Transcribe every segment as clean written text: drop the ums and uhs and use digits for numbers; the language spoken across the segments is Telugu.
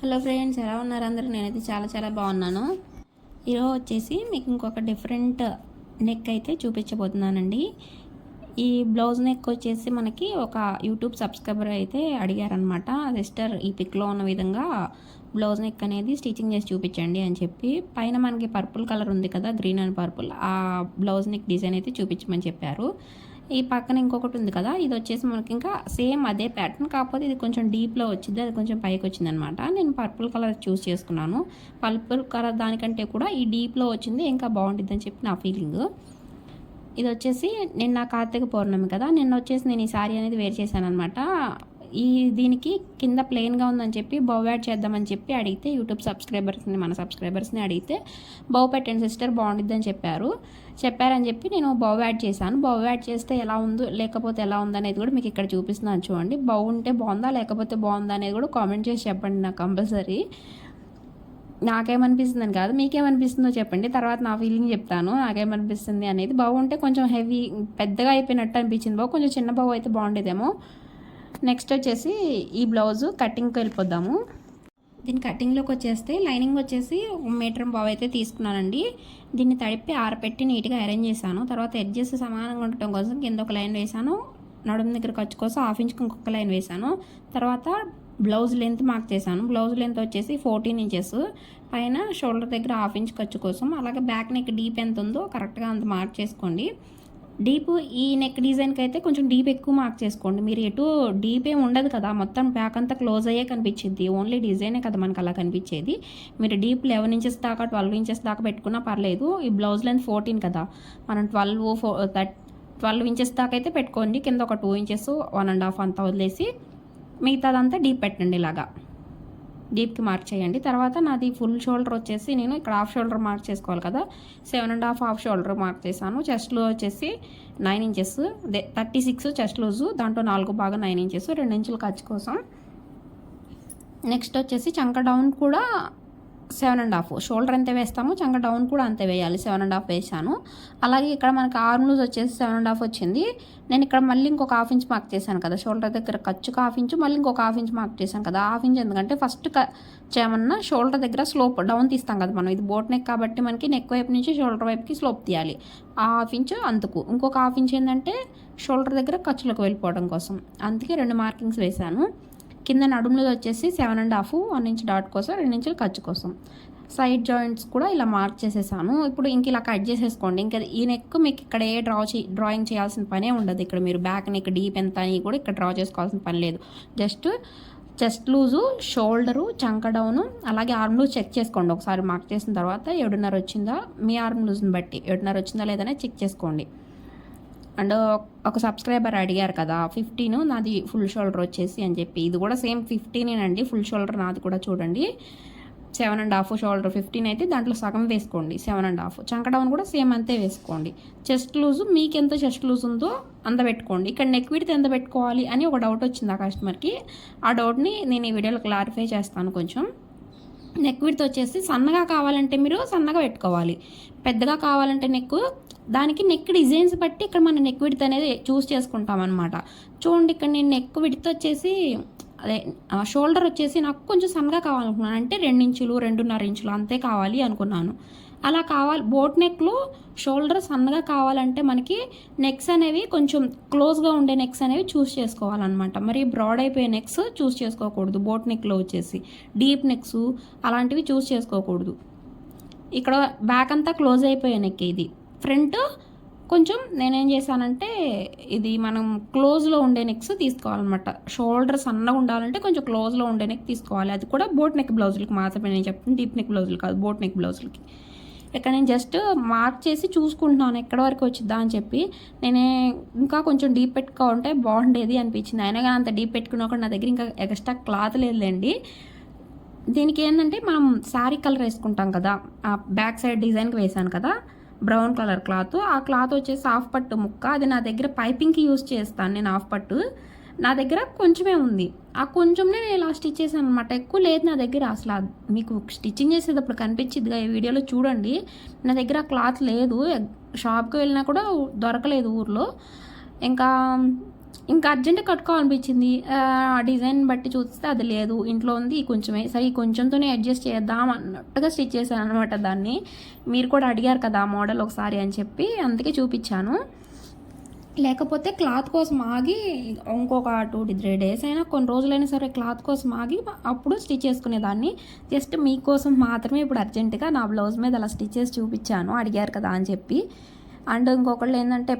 హలో ఫ్రెండ్స్, ఎలా ఉన్నారు అందరూ? నేనైతే చాలా చాలా బాగున్నాను. ఈరోజు వచ్చేసి మీకు ఇంకొక డిఫరెంట్ నెక్ అయితే చూపించబోతున్నానండి. ఈ బ్లౌజ్ నెక్ వచ్చేసి మనకి ఒక యూట్యూబ్ సబ్స్క్రైబర్ అయితే అడిగారనమాట. సిస్టర్, ఈ పిక్లో ఉన్న విధంగా బ్లౌజ్ నెక్ అనేది స్టిచ్చింగ్ చేసి చూపించండి అని చెప్పి, పైన మనకి పర్పుల్ కలర్ ఉంది కదా, గ్రీన్ అండ్ పర్పుల్, ఆ బ్లౌజ్ నెక్ డిజైన్ అయితే చూపించమని చెప్పారు. ఈ పక్కన ఇంకొకటి ఉంది కదా, ఇది వచ్చేసి మనకి ఇంకా సేమ్ అదే ప్యాటర్న్, కాకపోతే ఇది కొంచెం డీప్లో వచ్చింది, అది కొంచెం పైకి వచ్చింది అనమాట. నేను పర్పుల్ కలర్ చూస్ చేసుకున్నాను. పర్పుల్ కలర్ దానికంటే కూడా ఈ డీప్లో వచ్చింది ఇంకా బాగుంటుంది అని చెప్పి నా ఫీలింగ్. ఇది వచ్చేసి నిన్న కార్తీక పౌర్ణమి కదా, నిన్న వచ్చేసి నేను ఈ శారీ అనేది వేర్ చేశాను అనమాట. దీనికి కింద ప్లెయిన్గా ఉందని చెప్పి బౌ యాడ్ చేద్దామని చెప్పి అడిగితే, యూట్యూబ్ సబ్స్క్రైబర్స్ని, మన సబ్స్క్రైబర్స్ని అడిగితే బౌ పెట్టండి సిస్టర్ బాగుంటుందని చెప్పారని చెప్పి నేను బౌ యాడ్ చేశాను. బౌ యాడ్ చేస్తే ఎలా ఉందో లేకపోతే ఎలా ఉందనేది కూడా మీకు ఇక్కడ చూపిస్తున్నాను చూడండి. బౌ ఉంటే బాగుందా లేకపోతే బాగుందా అనేది కూడా కామెంట్ చేసి చెప్పండి నాకు కంపల్సరీ. నాకేమనిపిస్తుందని కాదు, మీకేమనిపిస్తుందో చెప్పండి, తర్వాత నా ఫీలింగ్ చెప్తాను నాకేమనిపిస్తుంది అనేది. బాగుంటే కొంచెం హెవీ పెద్దగా అయిపోయినట్టు అనిపించింది బాగు, కొంచెం చిన్న బాగు అయితే బాగుండేదేమో. నెక్స్ట్ వచ్చేసి ఈ బ్లౌజు కటింగ్కి వెళ్ళిపోద్దాము. దీని కటింగ్లోకి వచ్చేస్తే లైనింగ్ వచ్చేసి 1 మీటర్ బావు అయితే తీసుకున్నానండి. దీన్ని తడిపి ఆరపెట్టి నీట్గా అరేంజ్ చేశాను. తర్వాత ఎడ్జెస్ సమానంగా ఉండటం కోసం కింద ఒక లైన్ వేసాను, నడుము దగ్గర ఖర్చు కోసం 1/2 ఇంచ్కి ఇంకొక లైన్ వేసాను. తర్వాత బ్లౌజ్ లెంత్ మార్క్ చేశాను. బ్లౌజ్ లెంత్ వచ్చేసి 14 ఇంచెస్, పైన షోల్డర్ దగ్గర 1/2 ఇంచ్ ఖర్చు కోసం. అలాగే బ్యాక్ నెక్ డీప్ ఎంత ఉందో కరెక్ట్గా అంత మార్క్ చేసుకోండి. డీప్ ఈ నెక్ డిజైన్కి అయితే కొంచెం డీప్ ఎక్కువ మార్క్ చేసుకోండి. మీరు ఎటు డీప్ ఏమి ఉండదు కదా, మొత్తం బ్యాక్ అంతా క్లోజ్ అయ్యే కనిపించింది, ఓన్లీ డిజైనే కదా మనకు అలా కనిపించేది. మీరు డీప్ 11 ఇంచెస్ దాకా 12 ఇంచెస్ దాకా పెట్టుకున్నా పర్లేదు. ఈ బ్లౌజ్ లెంత్ 14 కదా, మనం 12 ఇంచెస్ దాకా అయితే పెట్టుకోండి. కింద ఒక 2 ఇంచెస్ 1.5 అంతా వదిలేసి మిగతాదంతా డీప్ పెట్టండి. ఇలాగా డీప్కి మార్క్ చేయండి. తర్వాత నాది ఫుల్ షోల్డర్ వచ్చేసి నేను ఇక్కడ హాఫ్ షోల్డర్ మార్క్ చేసుకోవాలి కదా, 7.5 హాఫ్ షోల్డర్ మార్క్ చేశాను. చెస్ట్లో వచ్చేసి 9 ఇంచెస్, 36 చెస్ట్ లూజు, దాంట్లో 4 భాగం 9 ఇంచెస్, 2 ఇంచులు ఖర్చు కోసం. నెక్స్ట్ వచ్చేసి చంక డౌన్ కూడా 7.5, షోల్డర్ ఎంత వేస్తామో చంక డౌన్ కూడా అంతే వేయాలి, 7.5 వేసాను. అలాగే ఇక్కడ మనకి ఆర్మ్ లూజ్ వచ్చేసి 7.5 వచ్చింది. నేను ఇక్కడ మళ్ళీ ఇంకొక 1/2 ఇంచ్ మార్క్ చేశాను కదా, షోల్డర్ దగ్గర ఖర్చుకు 1/2 ఇంచ్, మళ్ళీ ఇంకొక 1/2 ఇంచ్ మార్క్ చేశాను కదా. 1/2 ఇంచ్ ఎందుకంటే ఫస్ట్ చేయమన్నా షోల్డర్ దగ్గర స్లోప్ డౌన్ తీస్తాం కదా మనం, ఇది బోట్ నెక్ కాబట్టి మనకి నెక్ వైపు నుంచి షోల్డర్ వైపుకి స్లోప్ తీయాలి. ఆ 1/2 ఇంచ్ అందుకు, ఇంకొక 1/2 ఇంచ్ ఏంటంటే షోల్డర్ దగ్గర ఖర్చులకు వెళ్ళిపోవడం కోసం, అందుకే 2 మార్కింగ్స్ వేశాను. కింద నడుములో వచ్చేసి 7.5, 1 ఇంచ్ డాట్ కోసం, 2 ఇంచులు ఖర్చు కోసం. సైడ్ జాయింట్స్ కూడా ఇలా మార్క్ చేసేసాను. ఇప్పుడు ఇంక ఇలా కట్ చేసేసుకోండి. ఇంకా ఈ నెక్ మీకు ఇక్కడ ఏ డ్రాయింగ్ చేయాల్సిన పనే ఉండదు. ఇక్కడ మీరు బ్యాక్ నెక్ డీప్ ఎంత అని కూడా ఇక్కడ డ్రా చేసుకోవాల్సిన పని లేదు. జస్ట్ చెస్ట్ లూజు, షోల్డరు, చంక డౌను, అలాగే ఆర్మ్ లూజ్ చెక్ చేసుకోండి ఒకసారి. మార్క్ చేసిన తర్వాత 7.5 వచ్చిందా, మీ ఆర్మ్ లూజ్ని బట్టి 7.5 వచ్చిందా లేదనే చెక్ చేసుకోండి. అండ్ ఒక సబ్స్క్రైబర్ అడిగారు కదా 15 నాది ఫుల్ షోల్డర్ వచ్చేసి అని చెప్పి, ఇది కూడా సేమ్ 15 అండి ఫుల్ షోల్డర్ నాది కూడా. చూడండి 7.5 షోల్డర్ 15 అయితే దాంట్లో సగం వేసుకోండి 7.5. చంక డౌన్ కూడా సేమ్ అంతే వేసుకోండి. చెస్ట్ లూజు మీకు ఎంత చెస్ట్ లూజ్ ఉందో అంత పెట్టుకోండి. ఇక్కడ నెక్ విడ్త్ ఎంత పెట్టుకోవాలి అని ఒక డౌట్ వచ్చింది ఆ కస్టమర్కి. ఆ డౌట్ని నేను ఈ వీడియోలో క్లారిఫై చేస్తాను కొంచెం. నెక్ విడ్త్ వచ్చేసి సన్నగా కావాలంటే మీరు సన్నగా పెట్టుకోవాలి, పెద్దగా కావాలంటే దానికి నెక్ డిజైన్స్ బట్టి ఇక్కడ మన నెక్ విడ్త్ అనేది చూస్ చేసుకుంటాం అనమాట. చూడండి ఇక్కడ నేను నెక్ విడ్త్ వచ్చేసి అదే షోల్డర్ వచ్చేసి నాకు కొంచెం సన్నగా కావాలనుకున్నాను, అంటే 2 ఇంచులు 2.5 ఇంచులు అంతే కావాలి అనుకున్నాను. అలా కావాలి. బోట్ నెక్లో షోల్డర్ సన్నగా కావాలంటే మనకి నెక్స్ అనేవి కొంచెం క్లోజ్గా ఉండే నెక్స్ అనేవి చూస్ చేసుకోవాలన్నమాట. మరి బ్రాడ్ అయిపోయే నెక్స్ చూస్ చేసుకోకూడదు. బోట్ నెక్లో వచ్చేసి డీప్ నెక్స్ అలాంటివి చూస్ చేసుకోకూడదు. ఇక్కడ బ్యాక్ అంతా క్లోజ్ అయిపోయే నెక్, ఇది ఫ్రంట్ కొంచెం నేనేం చేశానంటే ఇది మనం క్లోజ్లో ఉండే నెక్స్ తీసుకోవాలన్నమాట. షోల్డర్ సన్నగా ఉండాలంటే కొంచెం క్లోజ్లో ఉండే నెక్ తీసుకోవాలి. అది కూడా బోట్ నెక్ బ్లౌజులకి మాత్రమే నేను చెప్తాను, డీప్ నెక్ బ్లౌజులు కాదు, బోట్ నెక్ బ్లౌజులకి. ఇక్కడ నేను జస్ట్ మార్క్ చేసి చూసుకుంటున్నాను ఎక్కడ వరకు వచ్చిద్దా అని చెప్పి. నేనే ఇంకా కొంచెం డీప్ పెట్టుకుంటే బాగుండేది అనిపించింది, అయినా కానీ అంత డీప్ పెట్టుకున్నా నా దగ్గర ఇంకా ఎక్స్ట్రా క్లాత్ లేదులేండి. దీనికి ఏంటంటే మనం శారీ కలర్ వేసుకుంటాం కదా, ఆ బ్యాక్ సైడ్ డిజైన్కి వేసాను కదా బ్రౌన్ కలర్ క్లాత్, ఆ క్లాత్ వచ్చేసి హాఫ్ పట్టు ముక్క, అది నా దగ్గర పైపింగ్కి యూజ్ చేస్తాను నేను. హాఫ్ పట్టు నా దగ్గర కొంచెమే ఉంది, ఆ కొంచెంనే నేను ఇలా స్టిచ్ చేశాను అనమాట, ఎక్కువ లేదు నా దగ్గర అసలు. మీకు స్టిచ్చింగ్ చేసేటప్పుడు కనిపించిద్దిగా, ఈ వీడియోలో చూడండి. నా దగ్గర క్లాత్ లేదు, షాప్కి వెళ్ళినా కూడా దొరకలేదు ఊర్లో. ఇంకా ఇంకా అర్జెంట్ కట్టుకోవాలనిపించింది. డిజైన్ బట్టి చూస్తే అది లేదు, ఇంట్లో ఉంది కొంచెమే, సరే ఈ కొంచెంతోనే అడ్జస్ట్ చేద్దాం అన్నట్టుగా స్టిచ్ చేశాను అనమాట దాన్ని. మీరు కూడా అడిగారు కదా ఆ మోడల్ ఒకసారి అని చెప్పి, అందుకే చూపించాను. లేకపోతే క్లాత్ కోసం ఆగి ఇంకొక 2-3 డేస్ అయినా, కొన్ని రోజులైనా సరే క్లాత్ కోసం ఆగి అప్పుడు స్టిచ్ చేసుకునేదాన్ని. జస్ట్ మీకోసం మాత్రమే ఇప్పుడు అర్జెంటుగా నా బ్లౌజ్ మీద అలా స్టిచ్ చేసి చూపించాను, అడిగారు కదా అని చెప్పి. అండ్ ఇంకొకళ్ళు ఏంటంటే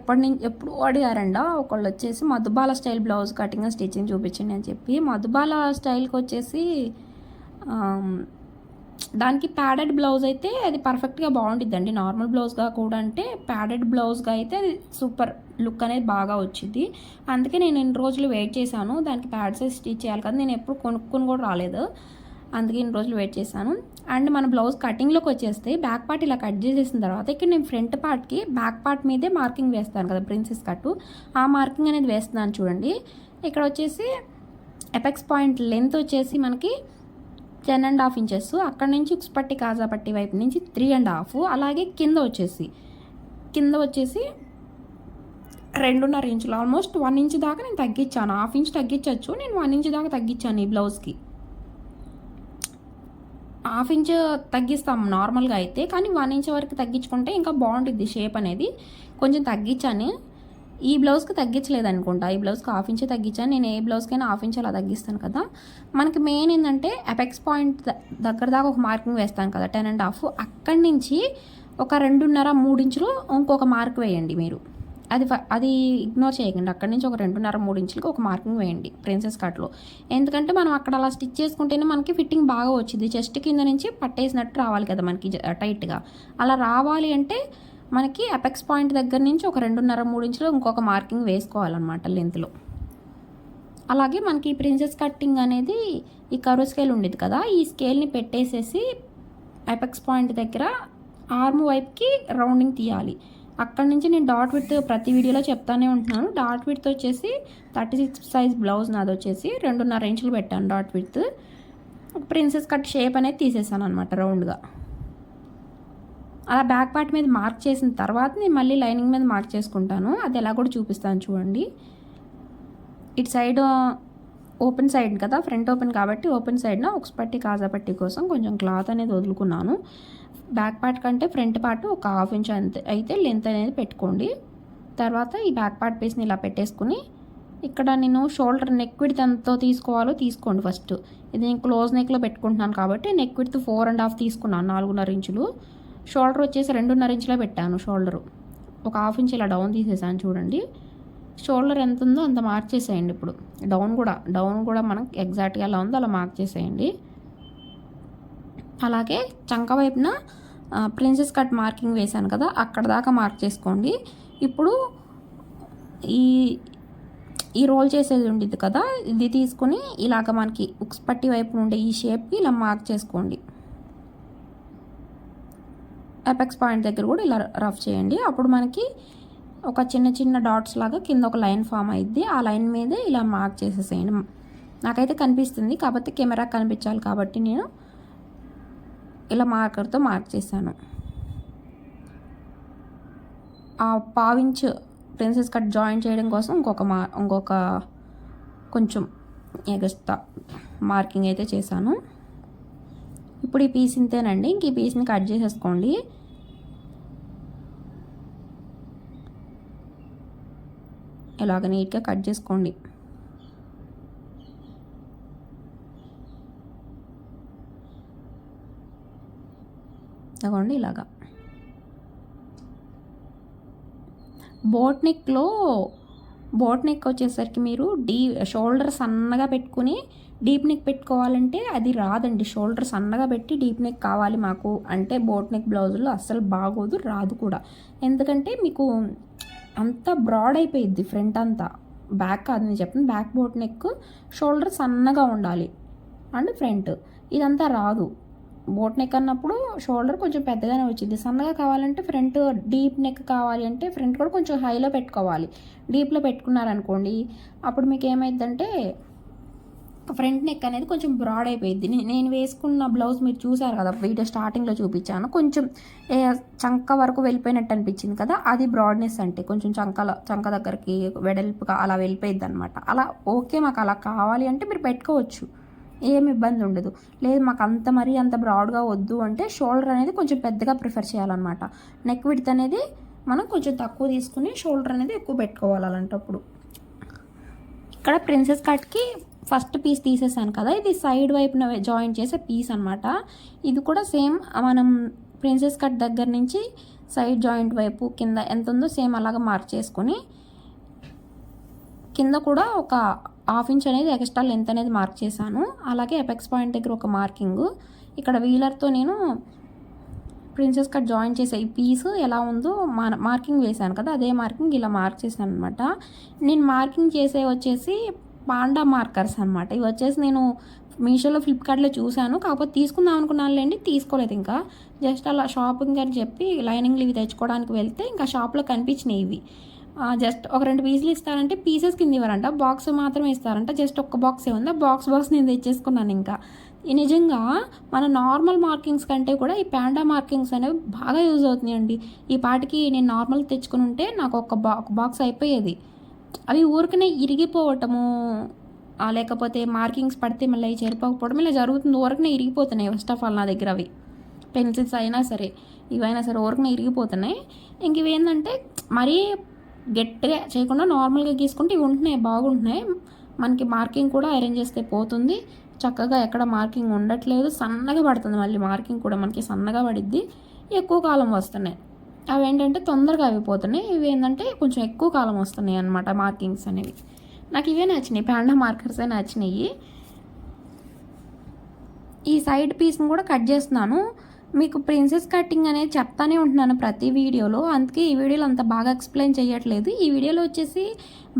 ఎప్పుడు అడిగారండ, ఒకళ్ళు వచ్చేసి Madhubala style blouse cutting stitching చూపించండి అని చెప్పి. మధుబాల స్టైల్కి వచ్చేసి దానికి ప్యాడెడ్ బ్లౌజ్ అయితే అది పర్ఫెక్ట్గా బాగుంటుందండి. నార్మల్ బ్లౌజ్గా కూడా అంటే ప్యాడెడ్ బ్లౌజ్గా అయితే అది సూపర్ లుక్ అనేది బాగా వచ్చింది. అందుకే నేను ఇన్ని రోజులు వెయిట్ చేశాను, దానికి ప్యాడ్స్ స్టిచ్ చేయాలి కదా, నేను ఎప్పుడు కొనుక్కొని కూడా రాలేదు, అందుకే ఇన్ని రోజులు వెయిట్ చేశాను. అండ్ మన బ్లౌజ్ కటింగ్లోకి వచ్చేస్తే బ్యాక్ పార్ట్ ఇలా కట్ చేసేసిన తర్వాత ఇక్కడ నేను ఫ్రంట్ పార్ట్కి బ్యాక్ పార్ట్ మీదే మార్కింగ్ వేస్తాను కదా ప్రిన్సెస్ కట్టు, ఆ మార్కింగ్ అనేది వేస్తున్నాను చూడండి. ఇక్కడ వచ్చేసి ఎపెక్స్ పాయింట్ లెంత్ వచ్చేసి మనకి 10.5 ఇంచెస్, అక్కడ నుంచి ఉక్స్ పట్టి కాజా పట్టి వైపు నుంచి 3.5, అలాగే కింద వచ్చేసి 2.5 ఇంచులు, ఆల్మోస్ట్ 1 ఇంచ్ దాకా నేను తగ్గించాను. 1/2 ఇంచ్ తగ్గించవచ్చు, నేను 1 ఇంచ్ దాకా తగ్గించాను ఈ బ్లౌజ్కి. 1/2 ఇంచ్ తగ్గిస్తాం నార్మల్గా అయితే, కానీ 1 ఇంచ్ వరకు తగ్గించుకుంటే ఇంకా బాగుంటుంది షేప్ అనేది. కొంచెం తగ్గించాను, ఈ బ్లౌజ్కి తగ్గించలేదు అనుకుంటా, ఈ బ్లౌజ్కి 1/2 ఇంచ్ తగ్గించాను. నేను ఏ బ్లౌజ్కైనా 1/2 ఇంచ్ అలా తగ్గిస్తాను కదా. మనకి మెయిన్ ఏంటంటే అపెక్స్ పాయింట్ దగ్గర దాకా ఒక మార్కింగ్ వేస్తాను కదా 10.5, అక్కడి నుంచి ఒక 2.5-3 ఇంచులు ఇంకొక మార్క్ వేయండి మీరు. అది ఇగ్నోర్ చేయకండి, అక్కడి నుంచి ఒక 2.5-3 ఇంచులకి ఒక మార్కింగ్ వేయండి ప్రిన్సెస్ కట్లో. ఎందుకంటే మనం అక్కడ అలా స్టిచ్ చేసుకుంటేనే మనకి ఫిట్టింగ్ బాగా వచ్చింది. చెస్ట్ కింద నుంచి పట్టేసినట్టు రావాలి కదా మనకి టైట్గా. అలా రావాలి అంటే మనకి అపెక్స్ పాయింట్ దగ్గర నుంచి ఒక 2.5-3 ఇంచులు ఇంకొక మార్కింగ్ వేసుకోవాలన్నమాట లెంత్లో. అలాగే మనకి ప్రిన్సెస్ కట్టింగ్ అనేది ఈ కర్వ్ స్కేల్ ఉండేది కదా, ఈ స్కేల్ని పెట్టేసేసి అపెక్స్ పాయింట్ దగ్గర ఆర్మ్ వైపుకి రౌండింగ్ తీయాలి. అక్కడ నుంచి నేను డాట్ విడ్త్ ప్రతి వీడియోలో చెప్తానే ఉంటున్నాను. డాట్ విడ్త్ వచ్చేసి 36 సైజ్ బ్లౌజ్ నాది వచ్చేసి 2.5 ఇంచులు పెట్టాను dot width. Princess cut shape అనేది తీసేసాను అనమాట రౌండ్గా. అలా బ్యాక్ పార్ట్ మీద మార్క్ చేసిన తర్వాత నేను మళ్ళీ లైనింగ్ మీద మార్క్ చేసుకుంటాను, అది ఎలా కూడా చూపిస్తాను చూడండి. ఇటు సైడ్ ఓపెన్ సైడ్ కదా, ఫ్రంట్ ఓపెన్ కాబట్టి ఓపెన్ సైడ్న ఉక్స్ పట్టి కాజా పట్టి కోసం కొంచెం క్లాత్ అనేది వదులుకున్నాను. బ్యాక్ పార్ట్ కంటే ఫ్రంట్ పార్ట్ ఒక 1/2 ఇంచ్ అయితే లెంత్ అనేది పెట్టుకోండి. తర్వాత ఈ బ్యాక్ పార్ట్ పీస్ని ఇలా పెట్టేసుకుని ఇక్కడ నేను షోల్డర్ నెక్ విడ్త్ ఎంతో తీసుకోవాలో తీసుకోండి ఫస్ట్. ఇది నేను క్లోజ్ నెక్లో పెట్టుకుంటున్నాను కాబట్టి నెక్ విడ్త్ 4.5 తీసుకున్నాను, 4.5 ఇంచులు. షోల్డర్ వచ్చేసి 2.5 ఇంచులో పెట్టాను. షోల్డరు ఒక 1/2 ఇంచ్ ఇలా డౌన్ తీసేసాను చూడండి. షోల్డర్ ఎంత ఉందో అంత మార్క్ చేసేయండి. ఇప్పుడు డౌన్ కూడా మనకి ఎగ్జాక్ట్గా ఎలా ఉందో అలా మార్క్ చేసేయండి. అలాగే చంక వైపున ప్రిన్సెస్ కట్ మార్కింగ్ వేశాను కదా, అక్కడ దాకా మార్క్ చేసుకోండి. ఇప్పుడు ఈ రోల్ చేసేది ఉండేది కదా, ఇది తీసుకుని ఇలాగ మనకి ఉక్స్ పట్టి వైపు ఉండే ఈ షేప్కి ఇలా మార్క్ చేసుకోండి. అపెక్స్ పాయింట్ దగ్గర కూడా ఇలా రఫ్ చేయండి. అప్పుడు మనకి ఒక చిన్న డాట్స్ లాగా కింద ఒక లైన్ ఫామ్ అయ్యిద్ది. ఆ లైన్ మీదే ఇలా మార్క్ చేసేసేయండి. నాకైతే కనిపిస్తుంది, కాకపోతే కెమెరా కనిపించాలి కాబట్టి నేను ఇలా మార్కర్తో మార్క్ చేశాను. ఆ 1/2 ఇంచ్ ప్రిన్సెస్ కట్ జాయిన్ చేయడం కోసం ఇంకొక కొంచెం ఎగస్ట్రా మార్కింగ్ అయితే చేశాను. ఇప్పుడు ఈ పీస్ ఇంతేనండి, ఇంక ఈ పీస్ని కట్ చేసేసుకోండి. ఇలాగ నీట్గా కట్ చేసుకోండి. అదిగోండి ఇలాగా. బోట్ నెక్ వచ్చేసరికి మీరు షోల్డర్ సన్నగా పెట్టుకుని డీప్ నెక్ పెట్టుకోవాలంటే అది రాదండి. షోల్డర్ సన్నగా పెట్టి డీప్ నెక్ కావాలి మాకు అంటే బోట్ నెక్ బ్లౌజుల్లో అస్సలు బాగోదు, రాదు కూడా. ఎందుకంటే మీకు అంతా బ్రాడ్ అయిపోయిద్ది ఫ్రంట్ అంతా, బ్యాక్ కాదు నేను చెప్తాను. బ్యాక్ బోట్ నెక్ షోల్డర్ సన్నగా ఉండాలి అండ్ ఫ్రంట్ ఇదంతా రాదు. బోట్ నెక్ అన్నప్పుడు షోల్డర్ కొంచెం పెద్దగానే వచ్చింది. సన్నగా కావాలంటే ఫ్రంట్, డీప్ నెక్ కావాలి అంటే ఫ్రంట్ కూడా కొంచెం హైలో పెట్టుకోవాలి. డీప్లో పెట్టుకున్నారనుకోండి అప్పుడు మీకు ఏమైందంటే ఫ్రంట్ నెక్ అనేది కొంచెం బ్రాడ్ అయిపోయింది. నేను వేసుకున్న బ్లౌజ్ మీరు చూసారు కదా, వీడియో స్టార్టింగ్లో చూపించాను. కొంచెం చంక వరకు వెళ్ళిపోయినట్టు అనిపించింది కదా, అది బ్రాడ్నెస్ అంటే కొంచెం చంక దగ్గరికి వెడల్పుగా అలా వెళ్ళిపోయింది అనమాట. అలా ఓకే, మాకు అలా కావాలి అంటే మీరు పెట్టుకోవచ్చు, ఏం ఇబ్బంది ఉండదు. లేదు మాకు అంత బ్రాడ్గా వద్దు అంటే షోల్డర్ అనేది కొంచెం పెద్దగా ప్రిఫర్ చేయాలన్నమాట. నెక్ విడ్త్ అనేది మనం కొంచెం తక్కువ తీసుకుని షోల్డర్ అనేది ఎక్కువ పెట్టుకోవాలి అలాంటప్పుడు. ఇక్కడ ప్రిన్సెస్ కట్కి ఫస్ట్ పీస్ తీసేసాను కదా, ఇది సైడ్ వైపున జాయిన్ చేసే పీస్ అనమాట. ఇది కూడా సేమ్ మనం ప్రిన్సెస్ కట్ దగ్గర నుంచి సైడ్ జాయింట్ వైపు కింద ఎంత ఉందో సేమ్ అలాగా మార్క్ చేసుకొని కింద కూడా ఒక 1/2 ఇంచ్ అనేది ఎక్స్ట్రా లెంత్ అనేది మార్క్ చేశాను. అలాగే ఎపెక్స్ పాయింట్ దగ్గర ఒక మార్కింగ్, ఇక్కడ వీలర్తో నేను ప్రిన్సెస్ కట్ జాయిన్ చేసే ఈ పీస్ ఎలా ఉందో మార్కింగ్ వేశాను కదా, అదే మార్కింగ్ ఇలా మార్క్ చేశాను అనమాట. నేను మార్కింగ్ చేసే వచ్చేసి పాండా మార్కర్స్ అనమాట. ఇవి వచ్చేసి నేను మీషోలో ఫ్లిప్కార్ట్లో చూశాను, కాకపోతే తీసుకుందాం అనుకున్నానులేండి, తీసుకోలేదు. ఇంకా జస్ట్ అలా షాపింగ్ అని చెప్పి లైనింగ్లు ఇవి తెచ్చుకోవడానికి వెళ్తే ఇంకా షాప్లో కనిపించినాయి ఇవి. జస్ట్ ఒక 2 పీసులు ఇస్తారంటే పీసెస్ కింద ఇవ్వరంట, బాక్స్ మాత్రమే ఇస్తారంట. జస్ట్ ఒక్క బాక్సే ఉంది, బాక్స్ నేను తెచ్చేసుకున్నాను. ఇంకా నిజంగా మన నార్మల్ మార్కింగ్స్ కంటే కూడా ఈ పాండా మార్కింగ్స్ అనేవి బాగా యూజ్ అవుతున్నాయండి. ఈ పాటికి నేను నార్మల్ తెచ్చుకుని ఉంటే నాకు ఒక బాక్స్ అయిపోయేది. అవి ఊరికనే ఇరిగిపోవటము, లేకపోతే మార్కింగ్స్ పడితే మళ్ళీ చెరిపోకపోవడం ఇలా జరుగుతుంది. ఊరికనే ఇరిగిపోతున్నాయి ఫస్ట్ ఆఫ్ ఆల్ నా దగ్గర. అవి పెన్సిల్స్ అయినా సరే ఇవైనా సరే ఊరికనే ఇరిగిపోతున్నాయి. ఇంక ఇవి ఏంటంటే మరీ గట్టిగా చేయకుండా నార్మల్గా గీసుకుంటే ఇవి ఉంటున్నాయి, బాగుంటున్నాయి. మనకి మార్కింగ్ కూడా అరేంజ్ చేస్తే పోతుంది చక్కగా, ఎక్కడ మార్కింగ్ ఉండట్లేదు. సన్నగా పడుతుంది, మళ్ళీ మార్కింగ్ కూడా మనకి సన్నగా పడిద్ది. ఎక్కువ కాలం వస్తున్నాయి. అవి ఏంటంటే తొందరగా అయిపోతున్నాయి, ఇవి ఏంటంటే కొంచెం ఎక్కువ కాలం వస్తున్నాయి అన్నమాట మార్కింగ్స్ అనేవి. నాకు ఇవే నచ్చినాయి, పాండా మార్కర్సే నచ్చినాయి. ఈ సైడ్ పీస్ని కూడా కట్ చేస్తున్నాను. మీకు ప్రిన్సెస్ కటింగ్ అనేది చెప్తానే ఉంటున్నాను ప్రతి వీడియోలో, అందుకే ఈ వీడియోలో అంత బాగా ఎక్స్ప్లెయిన్ చేయట్లేదు. ఈ వీడియోలో వచ్చేసి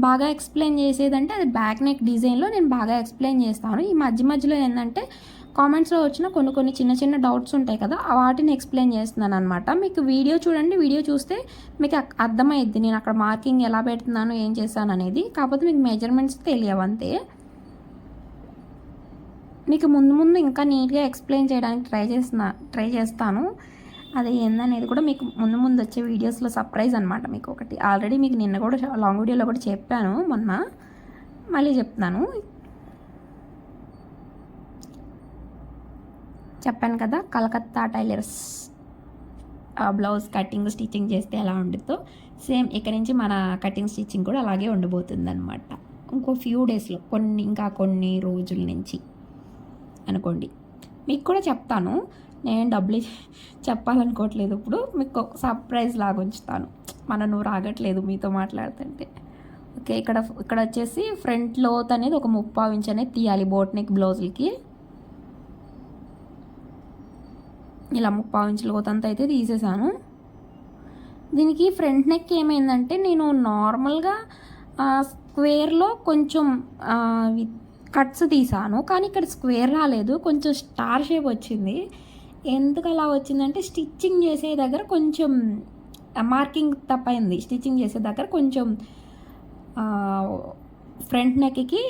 బాగా ఎక్స్ప్లెయిన్ చేసేదంటే అది బ్యాక్ నెక్ డిజైన్లో నేను బాగా ఎక్స్ప్లెయిన్ చేస్తాను. ఈ మధ్యలో ఏంటంటే కామెంట్స్లో వచ్చిన కొన్ని చిన్న డౌట్స్ ఉంటాయి కదా, వాటిని ఎక్స్ప్లెయిన్ చేస్తున్నాను అనమాట. మీకు వీడియో చూడండి, వీడియో చూస్తే మీకు అర్థమైద్ది నేను అక్కడ మార్కింగ్ ఎలా పెడుతున్నాను, ఏం చేశాను అనేది. కాకపోతే మీకు మెజర్మెంట్స్ తెలియవు అంతే. మీకు ముందు ఇంకా నీట్గా ఎక్స్ప్లెయిన్ చేయడానికి ట్రై చేస్తాను. అది ఏందనేది కూడా మీకు ముందు వచ్చే వీడియోస్లో సర్ప్రైజ్ అనమాట. మీకు ఒకటి ఆల్రెడీ మీకు నిన్న కూడా లాంగ్ వీడియోలో కూడా చెప్పాను, మొన్న మళ్ళీ చెప్తున్నాను. చెప్పాను కదా Calcutta tailors blouse cutting stitching చేస్తే ఎలా ఉంటుందో సేమ్ ఇక్కడ నుంచి మన కటింగ్ స్టిచ్చింగ్ కూడా అలాగే ఉండబోతుంది అనమాట. ఇంకో ఫ్యూ డేస్లో కొన్ని రోజుల నుంచి అనుకోండి. మీకు కూడా చెప్తాను, నేను డబ్బులు చెప్పాలనుకోవట్లేదు. ఇప్పుడు మీకు సర్ప్రైజ్ లాగా ఉంచుతాను. నువ్వు రాగట్లేదు మీతో మాట్లాడుతుంటే. ఓకే, ఇక్కడ వచ్చేసి ఫ్రంట్ లోత్ అనేది ఒక 30 ఇంచ్ అనేది తీయాలి బోట్ నెక్ బ్లౌజులకి. ఇలా 30 ఇంచుల లోత్ అంతా అయితే తీసేసాను. దీనికి ఫ్రంట్ నెక్ ఏమైందంటే నేను నార్మల్గా స్క్వేర్లో కొంచెం కట్స్ తీసాను, కానీ ఇక్కడ స్క్వేర్ రాలేదు, కొంచెం స్టార్ షేప్ వచ్చింది. ఎందుకు అలా వచ్చిందంటే స్టిచ్చింగ్ చేసే దగ్గర కొంచెం మార్కింగ్ తప్పైంది. స్టిచ్చింగ్ చేసే దగ్గర కొంచెం ఫ్రంట్ నెక్కి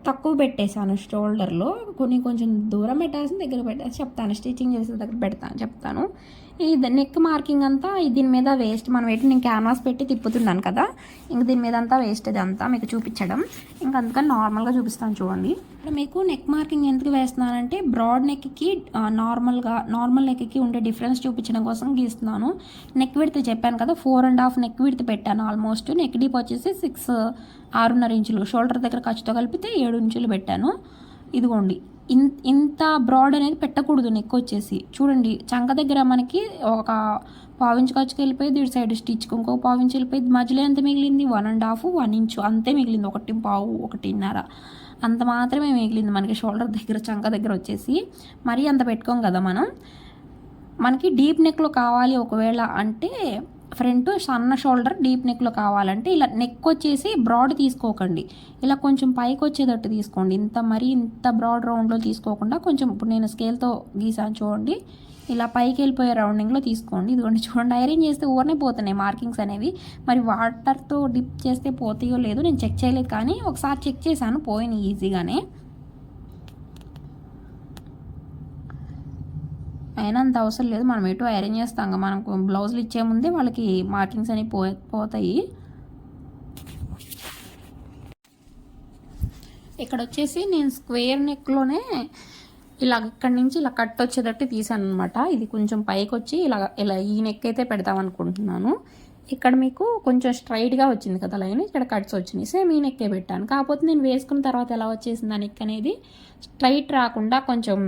తక్కువ పెట్టేశాను, షోల్డర్లో కొంచెం దూరం పెట్టాల్సిన దగ్గర పెట్టేసి చెప్తాను. స్టిచ్చింగ్ చేసే దగ్గర చెప్తాను. ఈ నెక్ మార్కింగ్ అంతా దీని మీద వేస్ట్. మనం నేను క్యాన్వాస్ పెట్టి తిప్పుతున్నాను కదా, ఇంక దీని మీద అంతా వేస్ట్. ఇది అంతా మీకు చూపించడం, ఇంకా అందుకని నార్మల్గా చూపిస్తాను చూడండి. ఇక్కడ మీకు నెక్ మార్కింగ్ ఎందుకు వేస్తున్నానంటే బ్రాడ్ నెక్కి నార్మల్ నెక్కి ఉండే డిఫరెన్స్ చూపించడం కోసం గీస్తున్నాను. నెక్ విడ్త్ చెప్పాను కదా, 4.5 నెక్ విడ్త్ పెట్టాను ఆల్మోస్ట్. నెక్ డీప్ వచ్చేసి 6.5 ఇంచులు, షోల్డర్ దగ్గర ఖర్చుతో కలిపితే 7 ఇంచులు పెట్టాను. ఇదిగోండి, ఇంత బ్రాడ్ అనేది పెట్టకూడదు నెక్ వచ్చేసి. చూడండి, చంక దగ్గర మనకి ఒక 1/4 ఇంచు ఖర్చుకి వెళ్ళిపోయింది, ఇటు సైడ్ స్టిచ్కి ఇంకో 1/4 ఇంచు వెళ్ళిపోయింది. మధ్యలో ఎంత మిగిలింది? 1.5 ఇంచు అంతే మిగిలింది. 1.5 1.5 అంత మాత్రమే మిగిలింది మనకి షోల్డర్ దగ్గర, చంక దగ్గర వచ్చేసి. మరీ అంత పెట్టుకోం కదా మనం. మనకి డీప్ నెక్లో కావాలి ఒకవేళ అంటే ఫ్రంట్ సన్న షోల్డర్ డీప్ నెక్లో కావాలంటే ఇలా నెక్ వచ్చేసి బ్రాడ్ తీసుకోకండి, ఇలా కొంచెం పైకి వచ్చేటట్టు తీసుకోండి. ఇంత బ్రాడ్ రౌండ్లో తీసుకోకుండా కొంచెం, ఇప్పుడు నేను స్కేల్తో గీసాను చూడండి, ఇలా పైకి వెళ్ళిపోయే రౌండింగ్లో తీసుకోండి. ఇదిగోండి చూడండి, ఐరన్ చేస్తే ఊరనే పోతున్నాయి మార్కింగ్స్ అనేవి. మరి వాటర్తో డిప్ చేస్తే పోతాయో లేదో నేను చెక్ చేయలేదు, కానీ ఒకసారి చెక్ చేశాను, పోయినాయి ఈజీగానే. అయినా అంత అవసరం లేదు, మనం ఎటు ఐరన్ చేస్తాం, మనకు బ్లౌజులు ఇచ్చే ముందే వాళ్ళకి మార్కింగ్స్ అనేవి పోతాయి. ఇక్కడ వచ్చేసి నేను స్క్వేర్ నెక్లోనే ఇలా ఇక్కడి నుంచి ఇలా కట్ వచ్చేటట్టు తీసాను అనమాట. ఇది కొంచెం పైకి వచ్చి ఇలా ఈ నెక్ అయితే పెడతాం అనుకుంటున్నాను. ఇక్కడ మీకు కొంచెం స్ట్రైట్గా వచ్చింది కదా లైన్, ఇక్కడ కట్స్ వచ్చినాయి, సేమ్ ఈ నెక్కే పెట్టాను. కాకపోతే నేను వేసుకున్న తర్వాత ఎలా వచ్చేసింది ఆ నెక్ అనేది స్ట్రైట్ రాకుండా కొంచెం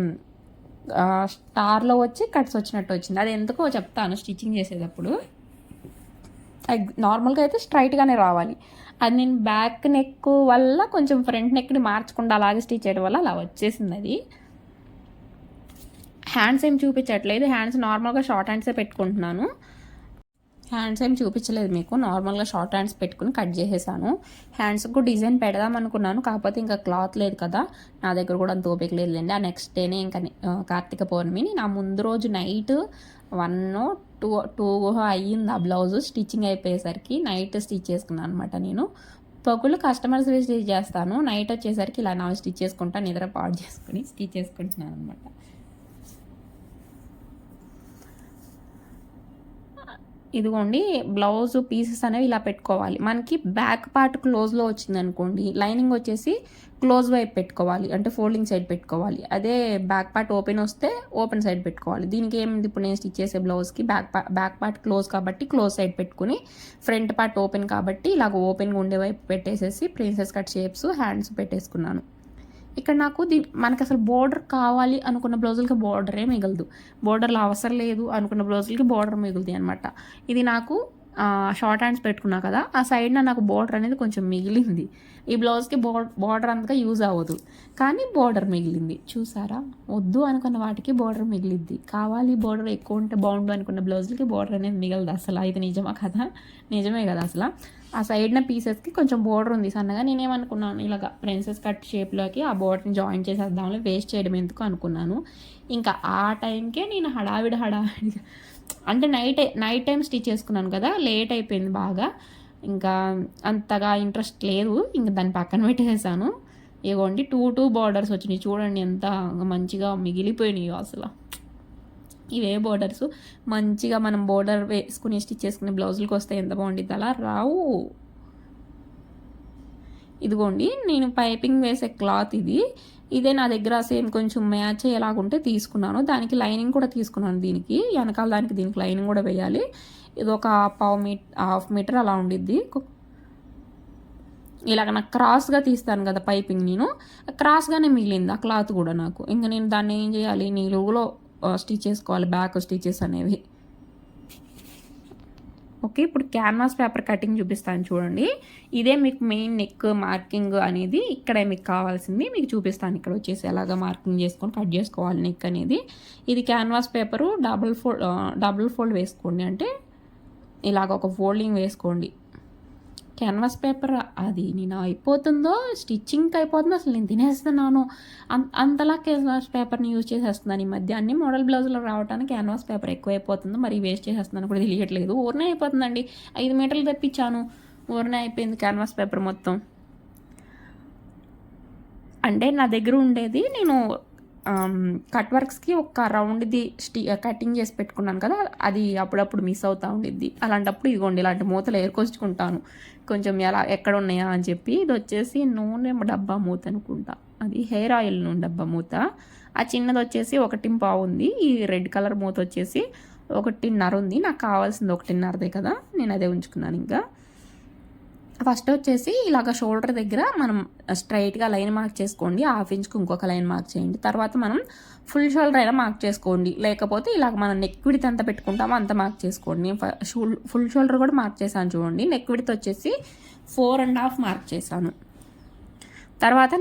స్టార్లో వచ్చి కట్స్ వచ్చినట్టు వచ్చింది. అది ఎందుకో చెప్తాను స్టిచ్చింగ్ చేసేటప్పుడు. నార్మల్గా అయితే స్ట్రైట్గానే రావాలి, అది నేను బ్యాక్ నెక్ వల్ల కొంచెం ఫ్రంట్ నెక్ని మార్చకుండా అలాగే స్టిచ్ చేయడం వల్ల అలా వచ్చేసింది. అది హ్యాండ్స్ ఏం చూపించట్లేదు, హ్యాండ్స్ నార్మల్గా షార్ట్ హ్యాండ్సే పెట్టుకుంటున్నాను. హ్యాండ్స్ ఏం చూపించలేదు మీకు, నార్మల్గా షార్ట్ హ్యాండ్స్ పెట్టుకుని కట్ చేసేసాను. హ్యాండ్స్కు డిజైన్ పెడదాం అనుకున్నాను, కాకపోతే ఇంకా క్లాత్ లేదు కదా నా దగ్గర, కూడా అంత ఓపిక లేదులేండి. ఆ నెక్స్ట్ డేనే ఇంకా కార్తీక పౌర్ణమిని నా ముందు రోజు నైట్ 1-2 అయ్యింది ఆ బ్లౌజ్ స్టిచ్చింగ్ అయిపోయేసరికి. నైట్ స్టిచ్ చేసుకున్నాను అనమాట. నేను పగులు కస్టమర్స్ స్టిచ్ చేస్తాను, నైట్ వచ్చేసరికి ఇలా నా స్టిచ్ చేసుకుంటా నిద్ర పాడు చేసుకుని స్టిచ్ చేసుకుంటున్నాను అనమాట. ఇదిగోండి బ్లౌజ్ పీసెస్ అనేవి ఇలా పెట్టుకోవాలి. మనకి బ్యాక్ పార్ట్ క్లోజ్లో వచ్చింది అనుకోండి, లైనింగ్ వచ్చేసి క్లోజ్ వైపు పెట్టుకోవాలి, అంటే ఫోల్డింగ్ సైడ్ పెట్టుకోవాలి. అదే బ్యాక్ పార్ట్ ఓపెన్ వస్తే ఓపెన్ సైడ్ పెట్టుకోవాలి. దీనికి ఏమింది, ఇప్పుడు నేను స్టిచ్ చేసే బ్లౌజ్కి బ్యాక్ పార్ట్ క్లోజ్ కాబట్టి క్లోజ్ సైడ్ పెట్టుకుని, ఫ్రంట్ పార్ట్ ఓపెన్ కాబట్టి ఇలాగ ఓపెన్గా ఉండే వైపు పెట్టేసేసి ప్రిన్సెస్ కట్ షేప్స్ హ్యాండ్స్ పెట్టేసుకున్నాను. ఇక్కడ నాకు మనకి అసలు బోర్డర్ కావాలి అనుకున్న బ్లౌజులకి బోర్డరే మిగలదు, బోర్డర్లో అవసరం లేదు అనుకున్న బ్లౌజులకి బోర్డర్ మిగులుతుంది అనమాట. ఇది నాకు షార్ట్ హ్యాండ్స్ పెట్టుకున్నా కదా, ఆ సైడ్న నాకు బోర్డర్ అనేది కొంచెం మిగిలింది. ఈ బ్లౌజ్కి బోర్డర్ అంతగా యూజ్ అవ్వదు, కానీ బోర్డర్ మిగిలింది. చూసారా, వద్దు అనుకున్న వాటికి బోర్డర్ మిగిలిద్ది, కావాలి బోర్డర్ ఎక్కువ ఉంటే బాగుండు అనుకున్న బ్లౌజులకి బోర్డర్ అనేది మిగలదు అసలు. ఇది నిజమా కదా, నిజమే కదా అసలు. ఆ సైడ్న పీసెస్కి కొంచెం బోర్డర్ ఉంది సన్నగా, నేనేమనుకున్నాను ఇలాగ ప్రిన్సెస్ కట్ షేప్లోకి ఆ బోర్డర్ని జాయిన్ చేసేద్దాంలో, వేస్ట్ చేయడం ఎందుకు అనుకున్నాను. ఇంకా ఆ టైంకే నేను హడావిడి అంటే నైట్ టైం స్టిచ్ చేసుకున్నాను కదా, లేట్ అయిపోయింది బాగా, ఇంకా అంతగా ఇంట్రెస్ట్ లేదు, ఇంకా దాన్ని పక్కన పెట్టేసాను. ఇగోండి 2 బార్డర్స్ వచ్చినాయి చూడండి, ఎంత మంచిగా మిగిలిపోయినాయో అసలు. ఇవే బోర్డర్స్ మంచిగా మనం బోర్డర్ వేసుకుని స్టిచ్ చేసుకునే బ్లౌజులకు వస్తే ఎంత బాగుంటుంది, అలా రావు. ఇదిగోండి నేను పైపింగ్ వేసే క్లాత్ ఇదే నా దగ్గర సేమ్ కొంచెం మ్యాచ్ అయ్యేలాగుంటే తీసుకున్నాను. దానికి లైనింగ్ కూడా తీసుకున్నాను, దీనికి వెనకాల దానికి దీనికి లైనింగ్ కూడా వేయాలి. ఇది ఒక హాఫ్ మీటర్ అలా ఉండిద్ది. ఇలాగ నాకు క్రాస్గా తీస్తాను కదా పైపింగ్, నేను క్రాస్గానే మిగిలింది ఆ క్లాత్ కూడా నాకు. ఇంకా నేను దాన్ని ఏం చేయాలి, నిలువులో స్టిచ్ చేసుకోవాలి బ్యాక్ స్టిచెస్ అనేవి. ఓకే, ఇప్పుడు క్యాన్వాస్ పేపర్ కటింగ్ చూపిస్తాను చూడండి. ఇదే మీకు మెయిన్ నెక్ మార్కింగ్ అనేది, ఇక్కడే మీకు కావాల్సింది మీకు చూపిస్తాను. ఇక్కడ వచ్చేసి ఎలాగ మార్కింగ్ చేసుకొని కట్ చేసుకోవాలి నెక్ అనేది. ఇది క్యాన్వాస్ పేపరు డబుల్ ఫోల్డ్ వేసుకోండి, అంటే ఇలాగ ఒక ఫోల్డింగ్ వేసుకోండి. క్యాన్వాస్ పేపర్ అది నేను అయిపోతుందో స్టిచ్చింగ్కి అయిపోతుందో అసలు నేను తినేస్తున్నాను, అంతలా క్యాన్వాస్ పేపర్ని యూజ్ చేసేస్తున్నాను. ఈ మధ్య అన్ని మోడల్ బ్లౌజులు రావడానికి క్యాన్వాస్ పేపర్ ఎక్కువ అయిపోతుందో మరి వేస్ట్ చేసేస్తున్నాను కూడా తెలియట్లేదు. ఊరినే అయిపోతుందండి, 5 మీటర్లు తెప్పించాను, ఊరినే అయిపోయింది క్యాన్వాస్ పేపర్ మొత్తం. అంటే నా దగ్గర ఉండేది నేను కట్ వర్క్స్కి ఒక రౌండ్ది కటింగ్ చేసి పెట్టుకున్నాను కదా, అది అప్పుడప్పుడు మిస్ అవుతూ ఉండిద్ది. అలాంటప్పుడు ఇదిగోండి ఇలాంటి మూతలు ఏరుకొచ్చుకుంటాను కొంచెం ఎక్కడ ఉన్నాయా అని చెప్పి. ఇది వచ్చేసి నూనె డబ్బా మూత అనుకుంటా, అది హెయిర్ ఆయిల్ నూనె డబ్బా మూత. ఆ చిన్నది వచ్చేసి 1.5 ఉంది, ఈ రెడ్ కలర్ మూత వచ్చేసి 1.5 ఉంది. నాకు కావాల్సింది 1.5 కదా, నేను అదే ఉంచుకున్నాను. ఇంకా ఫస్ట్ వచ్చేసి ఇలాగ షోల్డర్ దగ్గర మనం స్ట్రైట్గా లైన్ మార్క్ చేసుకోండి, 1/2 ఇంచ్కి ఇంకొక లైన్ మార్క్ చేయండి. తర్వాత మనం ఫుల్ షోల్డర్ అయినా మార్క్ చేసుకోండి, లేకపోతే ఇలాగ మనం నెక్ విడ్త్ ఎంత పెట్టుకుంటామో అంత మార్క్ చేసుకోండి. నేను ఫుల్ షోల్డర్ కూడా మార్క్ చేశాను చూడండి. నెక్ విడ్త్ వచ్చేసి 4.5 మార్క్ చేశాను. తర్వాత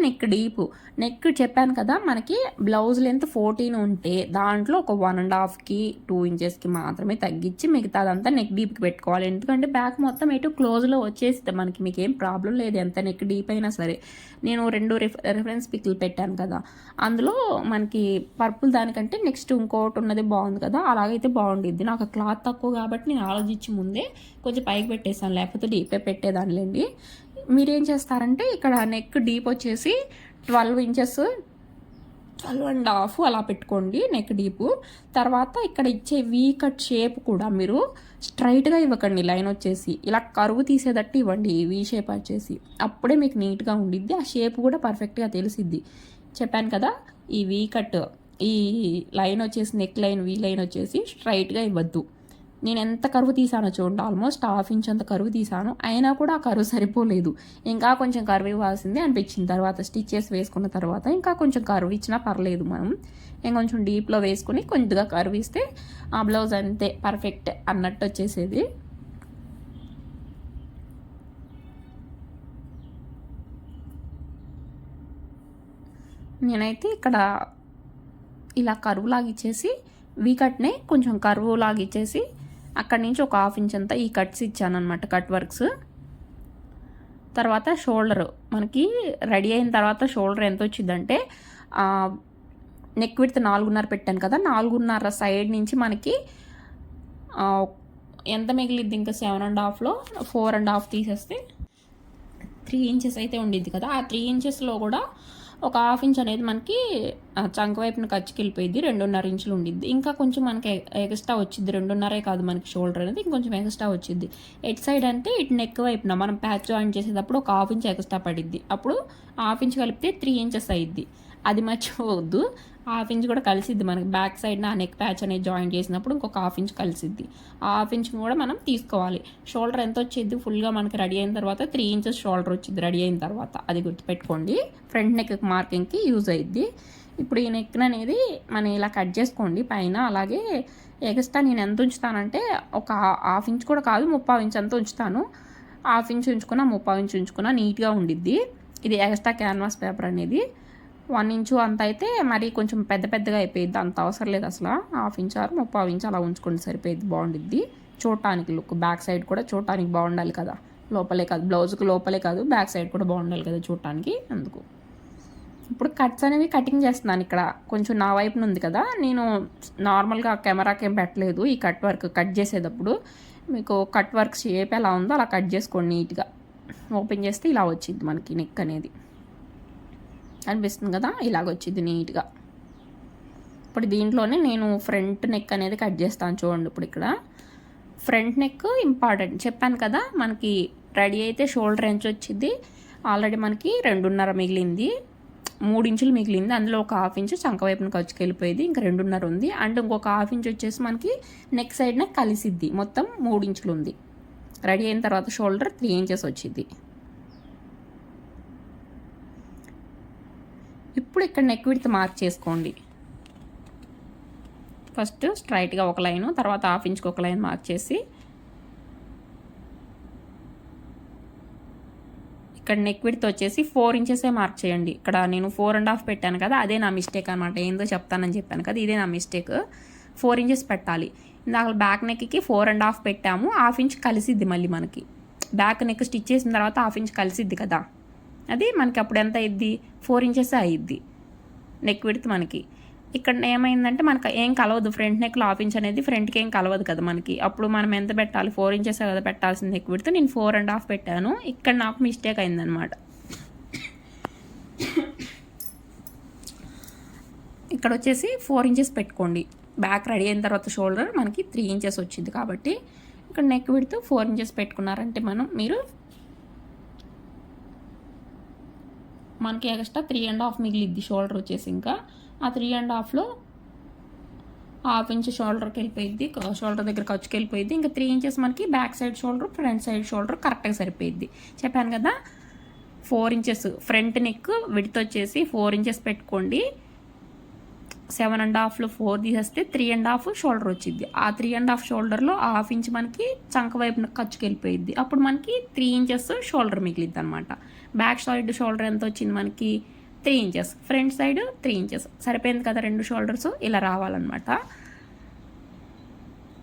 నెక్ చెప్పాను కదా, మనకి బ్లౌజ్ లెంత్ 14 ఉంటే దాంట్లో ఒక 1.5కి 2 ఇంచెస్కి మాత్రమే తగ్గించి మిగతాదంతా నెక్ డీప్కి పెట్టుకోవాలి. ఎందుకంటే బ్యాక్ మొత్తం ఎటు క్లోజ్లో వచ్చేస్తే మనకి మీకు ఏం ప్రాబ్లం లేదు, ఎంత నెక్ డీప్ అయినా సరే. నేను 2 రిఫరెన్స్ పిక్లు పెట్టాను కదా, అందులో మనకి పర్పుల్ దానికంటే నెక్స్ట్ ఇంకోటి ఉన్నది బాగుంది కదా, అలాగైతే బాగుండిద్ది. నాకు క్లాత్ తక్కువ కాబట్టి నేను ఆలోచించి ముందే కొంచెం పైకి పెట్టేసాను, లేకపోతే డీపే పెట్టేదానిలేండి. మీరేం చేస్తారంటే ఇక్కడ నెక్ డీప్ వచ్చేసి 12 ఇంచెస్ 12.5 అలా పెట్టుకోండి నెక్ డీపు. తర్వాత ఇక్కడ ఇచ్చే వీ కట్ షేప్ కూడా మీరు స్ట్రైట్గా ఇవ్వకండి, లైన్ వచ్చేసి ఇలా కరువు తీసేటట్టు ఇవ్వండి వీ షేప్ వచ్చేసి. అప్పుడే మీకు నీట్గా ఉండిద్ది, ఆ షేప్ కూడా పర్ఫెక్ట్గా తెలిసిద్ది. చెప్పాను కదా, ఈ వీ కట్ ఈ లైన్ వచ్చేసి నెక్ లైన్ వీ లైన్ వచ్చేసి స్ట్రైట్గా ఇవ్వద్దు. నేను ఎంత కరువు తీసానో చూడండి, ఆల్మోస్ట్ 1/2 ఇంచ్ అంత కరువు తీసాను, అయినా కూడా ఆ కరువు సరిపోలేదు. ఇంకా కొంచెం కరువు ఇవ్వాల్సిందే అనిపించింది. తర్వాత స్టిచ్చెస్ వేసుకున్న తర్వాత ఇంకా కొంచెం కరువు ఇచ్చినా పర్లేదు, మనం ఇంకొంచెం డీప్లో వేసుకుని కొద్దిగా కరువు ఇస్తే ఆ బ్లౌజ్ అంతే పర్ఫెక్ట్ అన్నట్టు వచ్చేసేది. నేనైతే ఇక్కడ ఇలా కరువు లాగిచ్చేసి వీ కట్నే కొంచెం కరువు లాగిచ్చేసి అక్కడి నుంచి ఒక 1/2 ఇంచ్ అంతా ఈ కట్స్ ఇచ్చాను అనమాట, కట్ వర్క్స్. తర్వాత షోల్డర్ మనకి రెడీ అయిన తర్వాత షోల్డర్ ఎంత వచ్చిందంటే నెక్ విడ్త్ 4.5 పెట్టాను కదా, 4.5 సైడ్ నుంచి మనకి ఎంత మిగిలిద్ది, ఇంకా 7.5లో 4.5 తీసేస్తే 3 ఇంచెస్ అయితే ఉండిద్ది కదా. ఆ 3 ఇంచెస్లో కూడా ఒక 1/2 ఇంచ్ అనేది మనకి చంక వైపున ఖర్చుకి వెళ్ళిపోయింది, 2.5 ఇంచులు ఉండిద్ది. ఇంకా కొంచెం మనకి ఎక్స్ట్రా వచ్చింది, 2.5 కాదు మనకి షోల్డర్ అనేది ఇంకొంచెం ఎక్స్ట్రా వచ్చింది. ఎట్ సైడ్ అంటే ఇటు నెక్ వైపున మనం ప్యాచ్ జాయిన్ చేసేటప్పుడు ఒక 1/2 ఇంచ్ ఎక్స్ట్రా పడిద్ది, అప్పుడు 1/2 ఇంచ్ కలిపితే 3 ఇంచెస్ అయ్యిద్ది. అది మర్చిపోవద్దు, 1/2 ఇంచ్ కూడా కలిసిద్ది మనకి బ్యాక్ సైడ్ నా నెక్ ప్యాచ్ అనేది జాయిన్ చేసినప్పుడు ఇంకొక 1/2 ఇంచ్ కలిసిద్ది. ఆ 1/2 ఇంచ్ కూడా మనం తీసుకోవాలి. షోల్డర్ ఎంత వచ్చింది ఫుల్గా మనకి రెడీ అయిన తర్వాత 3 ఇంచెస్ షోల్డర్ వచ్చింది రెడీ అయిన తర్వాత, అది గుర్తుపెట్టుకోండి, ఫ్రంట్ నెక్ మార్కింగ్కి యూజ్ అయ్యిద్ది. ఇప్పుడు ఈ నెక్ అనేది మనం ఇలా కట్ చేసుకోండి పైన. అలాగే ఎక్స్ట్రా నేను ఎంత ఉంచుతానంటే ఒక 1/2 ఇంచ్ కూడా కాదు, 3/4 ఇంచ్ అంతా ఉంచుతాను. 1/2 ఇంచ్ ఉంచుకున్నా 3/4 ఇంచ్ ఉంచుకున్నా నీట్గా ఉండిద్ది. ఇది ఎక్స్ట్రా క్యాన్వాస్ పేపర్ అనేది 1 ఇంచు అంత అయితే మరి కొంచెం పెద్దగా అయిపోయింది, అంత అవసరం లేదు అసలు. 1/2 ఇంచ్ ఆర్ 3/4 ఇంచ్ అలా ఉంచుకోండి, సరిపోయింది, బాగుండిద్ది. చూడటానికి లుక్ బ్యాక్ సైడ్ కూడా చూడటానికి బాగుండాలి కదా, లోపలే కాదు బ్లౌజ్కి లోపలే కాదు బ్యాక్ సైడ్ కూడా బాగుండాలి కదా చూడటానికి, అందుకు. ఇప్పుడు కట్స్ అనేవి కటింగ్ చేస్తున్నాను. ఇక్కడ కొంచెం నా వైపున ఉంది కదా, నేను నార్మల్గా కెమెరాకి ఏం పెట్టలేదు. ఈ కట్ వర్క్ కట్ చేసేటప్పుడు మీకు కట్ వర్క్ షేప్ ఎలా ఉందో అలా కట్ చేసుకోండి నీట్గా. ఓపెన్ చేస్తే ఇలా వచ్చింది మనకి నెక్ అనేది, అనిపిస్తుంది కదా, ఇలాగ వచ్చింది నీట్గా. ఇప్పుడు దీంట్లోనే నేను ఫ్రంట్ నెక్ అనేది కట్ చేస్తాను చూడండి. ఇప్పుడు ఇక్కడ ఫ్రంట్ నెక్ ఇంపార్టెంట్ చెప్పాను కదా, మనకి రెడీ అయితే షోల్డర్ ఎంత వచ్చింది, ఆల్రెడీ మనకి 2.5 మిగిలింది, 3 ఇంచులు మిగిలింది, అందులో ఒక 1/2 ఇంచు చంక వైపున ఖర్చుకి వెళ్ళిపోయింది, ఇంకా 2.5 ఉంది. అండ్ ఇంకొక 1/2 ఇంచ్ వచ్చేసి మనకి నెక్ సైడ్నే కలిసిద్ది, మొత్తం 3 ఇంచులు ఉంది. రెడీ అయిన తర్వాత షోల్డర్ 3 ఇంచెస్ వచ్చింది. ఇప్పుడు ఇక్కడ నెక్ విడ్త్ మార్క్ చేసుకోండి. ఫస్ట్ స్ట్రైట్గా ఒక లైను, తర్వాత 1/2 ఇంచ్కి ఒక లైన్ మార్క్ చేసి ఇక్కడ నెక్ విడ్త్ వచ్చేసి 4 ఇంచెసే మార్క్ చేయండి. ఇక్కడ నేను 4.5 పెట్టాను కదా, అదే నా మిస్టేక్ అనమాట. ఏందో చెప్తానని చెప్పాను కదా, ఇదే నా మిస్టేక్. 4 ఇంచెస్ పెట్టాలి. ఇందాక బ్యాక్ నెక్కి 4.5 పెట్టాము, 1/2 ఇంచ్ కలిసిద్ది మళ్ళీ మనకి. బ్యాక్ నెక్ స్టిచ్ చేసిన తర్వాత 1/2 ఇంచ్ కలిసిద్ది కదా, అది మనకి అప్పుడు ఎంత అయ్యిద్ది, 4 ఇంచెస్ అయ్యిద్ది నెక్ విడ్త్ మనకి. ఇక్కడ ఏమైందంటే మనకు ఏం కలవదు, ఫ్రంట్ నెక్లో 1/2 ఇంచ్ అనేది ఫ్రంట్కి ఏం కలవదు కదా మనకి. అప్పుడు మనం ఎంత పెట్టాలి, 4 ఇంచెస్ కదా పెట్టాల్సింది నెక్ విడ్త్, నేను 4.5 పెట్టాను. ఇక్కడ నాకు మిస్టేక్ అయిందనమాట. ఇక్కడ వచ్చేసి 4 ఇంచెస్ పెట్టుకోండి. బ్యాక్ రెడీ అయిన తర్వాత షోల్డర్ మనకి 3 ఇంచెస్ వచ్చింది కాబట్టి ఇక్కడ నెక్ విడ్త్ 4 ఇంచెస్ పెట్టుకున్నారంటే మీరు మనకి ఎక్స్ట్రా 3.5 మిగిలిద్ది షోల్డర్ వచ్చేసి. ఇంకా ఆ 3.5లో 1/2 ఇంచ్ షోల్డర్కి వెళ్ళిపోయింది, షోల్డర్ దగ్గర ఖర్చుకి వెళ్ళిపోయింది. ఇంకా 3 ఇంచెస్ మనకి back side shoulder front side shoulder కరెక్ట్గా సరిపోయింది. చెప్పాను కదా, 4 ఇంచెస్ ఫ్రంట్ నెక్ విడ్త్ వచ్చేసి 4 ఇంచెస్ పెట్టుకోండి. 7.5లో 4 తీసేస్తే 3.5 షోల్డర్ వచ్చింది. ఆ 3.5 షోల్డర్లో 1/2 ఇంచ్ మనకి చంక వైపున ఖర్చుకి వెళ్ళిపోయింది. అప్పుడు మనకి 3 ఇంచెస్ షోల్డర్ మిగిలిద్ది అనమాట. బ్యాక్ సైడ్ షోల్డర్ ఎంత వచ్చింది మనకి 3 ఇంచెస్, ఫ్రంట్ సైడ్ 3 ఇంచెస్ సరిపోయింది కదా. 2 షోల్డర్స్ ఇలా రావాలన్నమాట.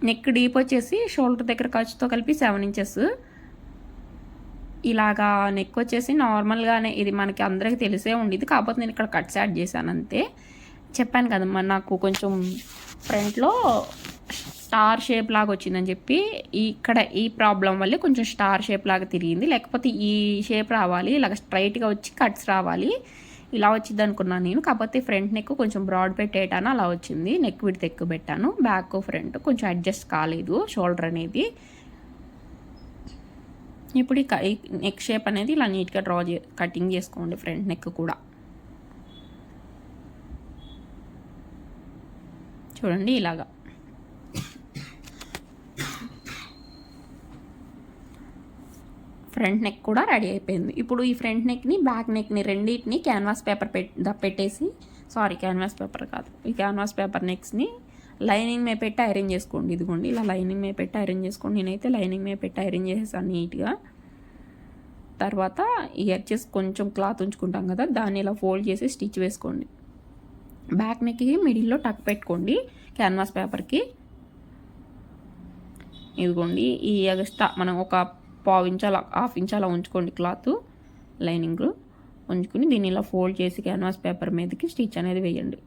నెక్ డీప్ వచ్చేసి షోల్డర్ దగ్గర ఖర్చుతో కలిపి 7 ఇంచెస్. ఇలాగా నెక్ వచ్చేసి నార్మల్గానే, ఇది మనకి అందరికీ తెలిసే ఉండేది, కాకపోతే నేను ఇక్కడ కట్స్ యాడ్ చేశాను అంతే. చెప్పాను కదమ్మా నాకు కొంచెం ఫ్రంట్లో స్టార్ షేప్ లాగా వచ్చిందని చెప్పి, ఇక్కడ ఈ ప్రాబ్లం వల్లే కొంచెం స్టార్ షేప్ లాగా తిరిగింది. లేకపోతే ఈ షేప్ రావాలి, ఇలాగ స్ట్రైట్గా వచ్చి కట్స్ రావాలి, ఇలా వచ్చింది అనుకున్నాను నేను. కాకపోతే ఫ్రంట్ నెక్ కొంచెం బ్రాడ్ పెట్టేటాను, అలా వచ్చింది. నెక్ విడ్త్ ఎక్కువ పెట్టాను, బ్యాక్ ఫ్రంట్ కొంచెం అడ్జస్ట్ కాలేదు షోల్డర్ అనేది. ఇప్పుడు ఈ నెక్ షేప్ అనేది ఇలా నీట్గా కటింగ్ చేసుకోండి, ఫ్రంట్ నెక్ కూడా. చూడండి ఇలాగా. ఫ్రంట్ నెక్ కూడా రెడీ అయిపోయింది. ఇప్పుడు ఈ ఫ్రంట్ నెక్ని బ్యాక్ నెక్ని రెండింటిని క్యాన్వాస్ పేపర్ పెట్టేసి, క్యాన్వాస్ పేపర్ కాదు, ఈ క్యాన్వాస్ పేపర్ నెక్స్ని లైనింగ్ మీద పెట్టి ఐరన్ చేసుకోండి. ఇదిగోండి ఇలా లైనింగ్ మీద పెట్టి ఐరన్ చేసుకోండి. నేనైతే లైనింగ్ మీద పెట్టి ఐరన్ చేసేసాను నీట్గా. తర్వాత ఈ ఎడ్జెస్ కొంచెం క్లాత్ ఉంచుకుంటాం కదా, దాన్ని ఇలా ఫోల్డ్ చేసి స్టిచ్ వేసుకోండి. బ్యాక్ నెక్కి మిడిల్లో టక్ పెట్టుకోండి క్యాన్వాస్ పేపర్కి. ఇదిగోండి ఈ ఎక్స్ట్రా మనం ఒక 1/2 ఇంచ్ అలా 1/2 ఇంచ్ అలా ఉంచుకోండి క్లాత్ లైనింగ్ ఉంచుకుని, దీన్ని ఇలా ఫోల్డ్ చేసి క్యాన్వాస్ పేపర్ మీదకి స్టిచ్ అనేది వేయండి.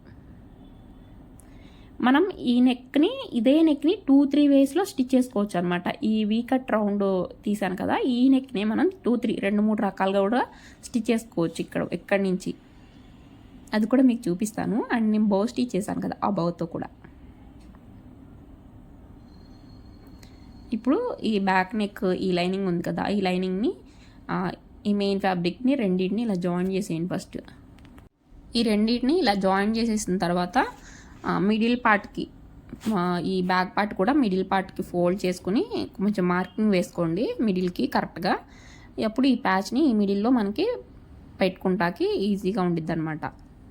మనం ఈ నెక్ని ఇదే నెక్ని 2-3 వేస్లో స్టిచ్ చేసుకోవచ్చు అనమాట. ఈ వీ కట్ రౌండ్ తీసాను కదా, ఈ నెక్ని మనం 2-3 రకాలుగా కూడా స్టిచ్ చేసుకోవచ్చు ఇక్కడి నుంచి. అది కూడా మీకు చూపిస్తాను. అండ్ నేను బౌ స్టిచ్ చేశాను కదా, ఆ బౌతో కూడా. ఇప్పుడు ఈ బ్యాక్ నెక్ ఈ లైనింగ్ ఉంది కదా, ఈ లైనింగ్ని ఈ మెయిన్ ఫ్యాబ్రిక్ని రెండింటిని ఇలా జాయిన్ చేసేయండి ఫస్ట్. ఈ రెండింటిని ఇలా జాయిన్ చేసేసిన తర్వాత మిడిల్ పార్ట్కి, ఈ బ్యాక్ పార్ట్ కూడా మిడిల్ పార్ట్కి ఫోల్డ్ చేసుకుని కొంచెం మార్కింగ్ వేసుకోండి మిడిల్కి కరెక్ట్గా. అప్పుడు ఈ ప్యాచ్ని ఈ మిడిల్లో మనకి పెట్టుకుంటాకి ఈజీగా ఉండిద్ది అనమాట.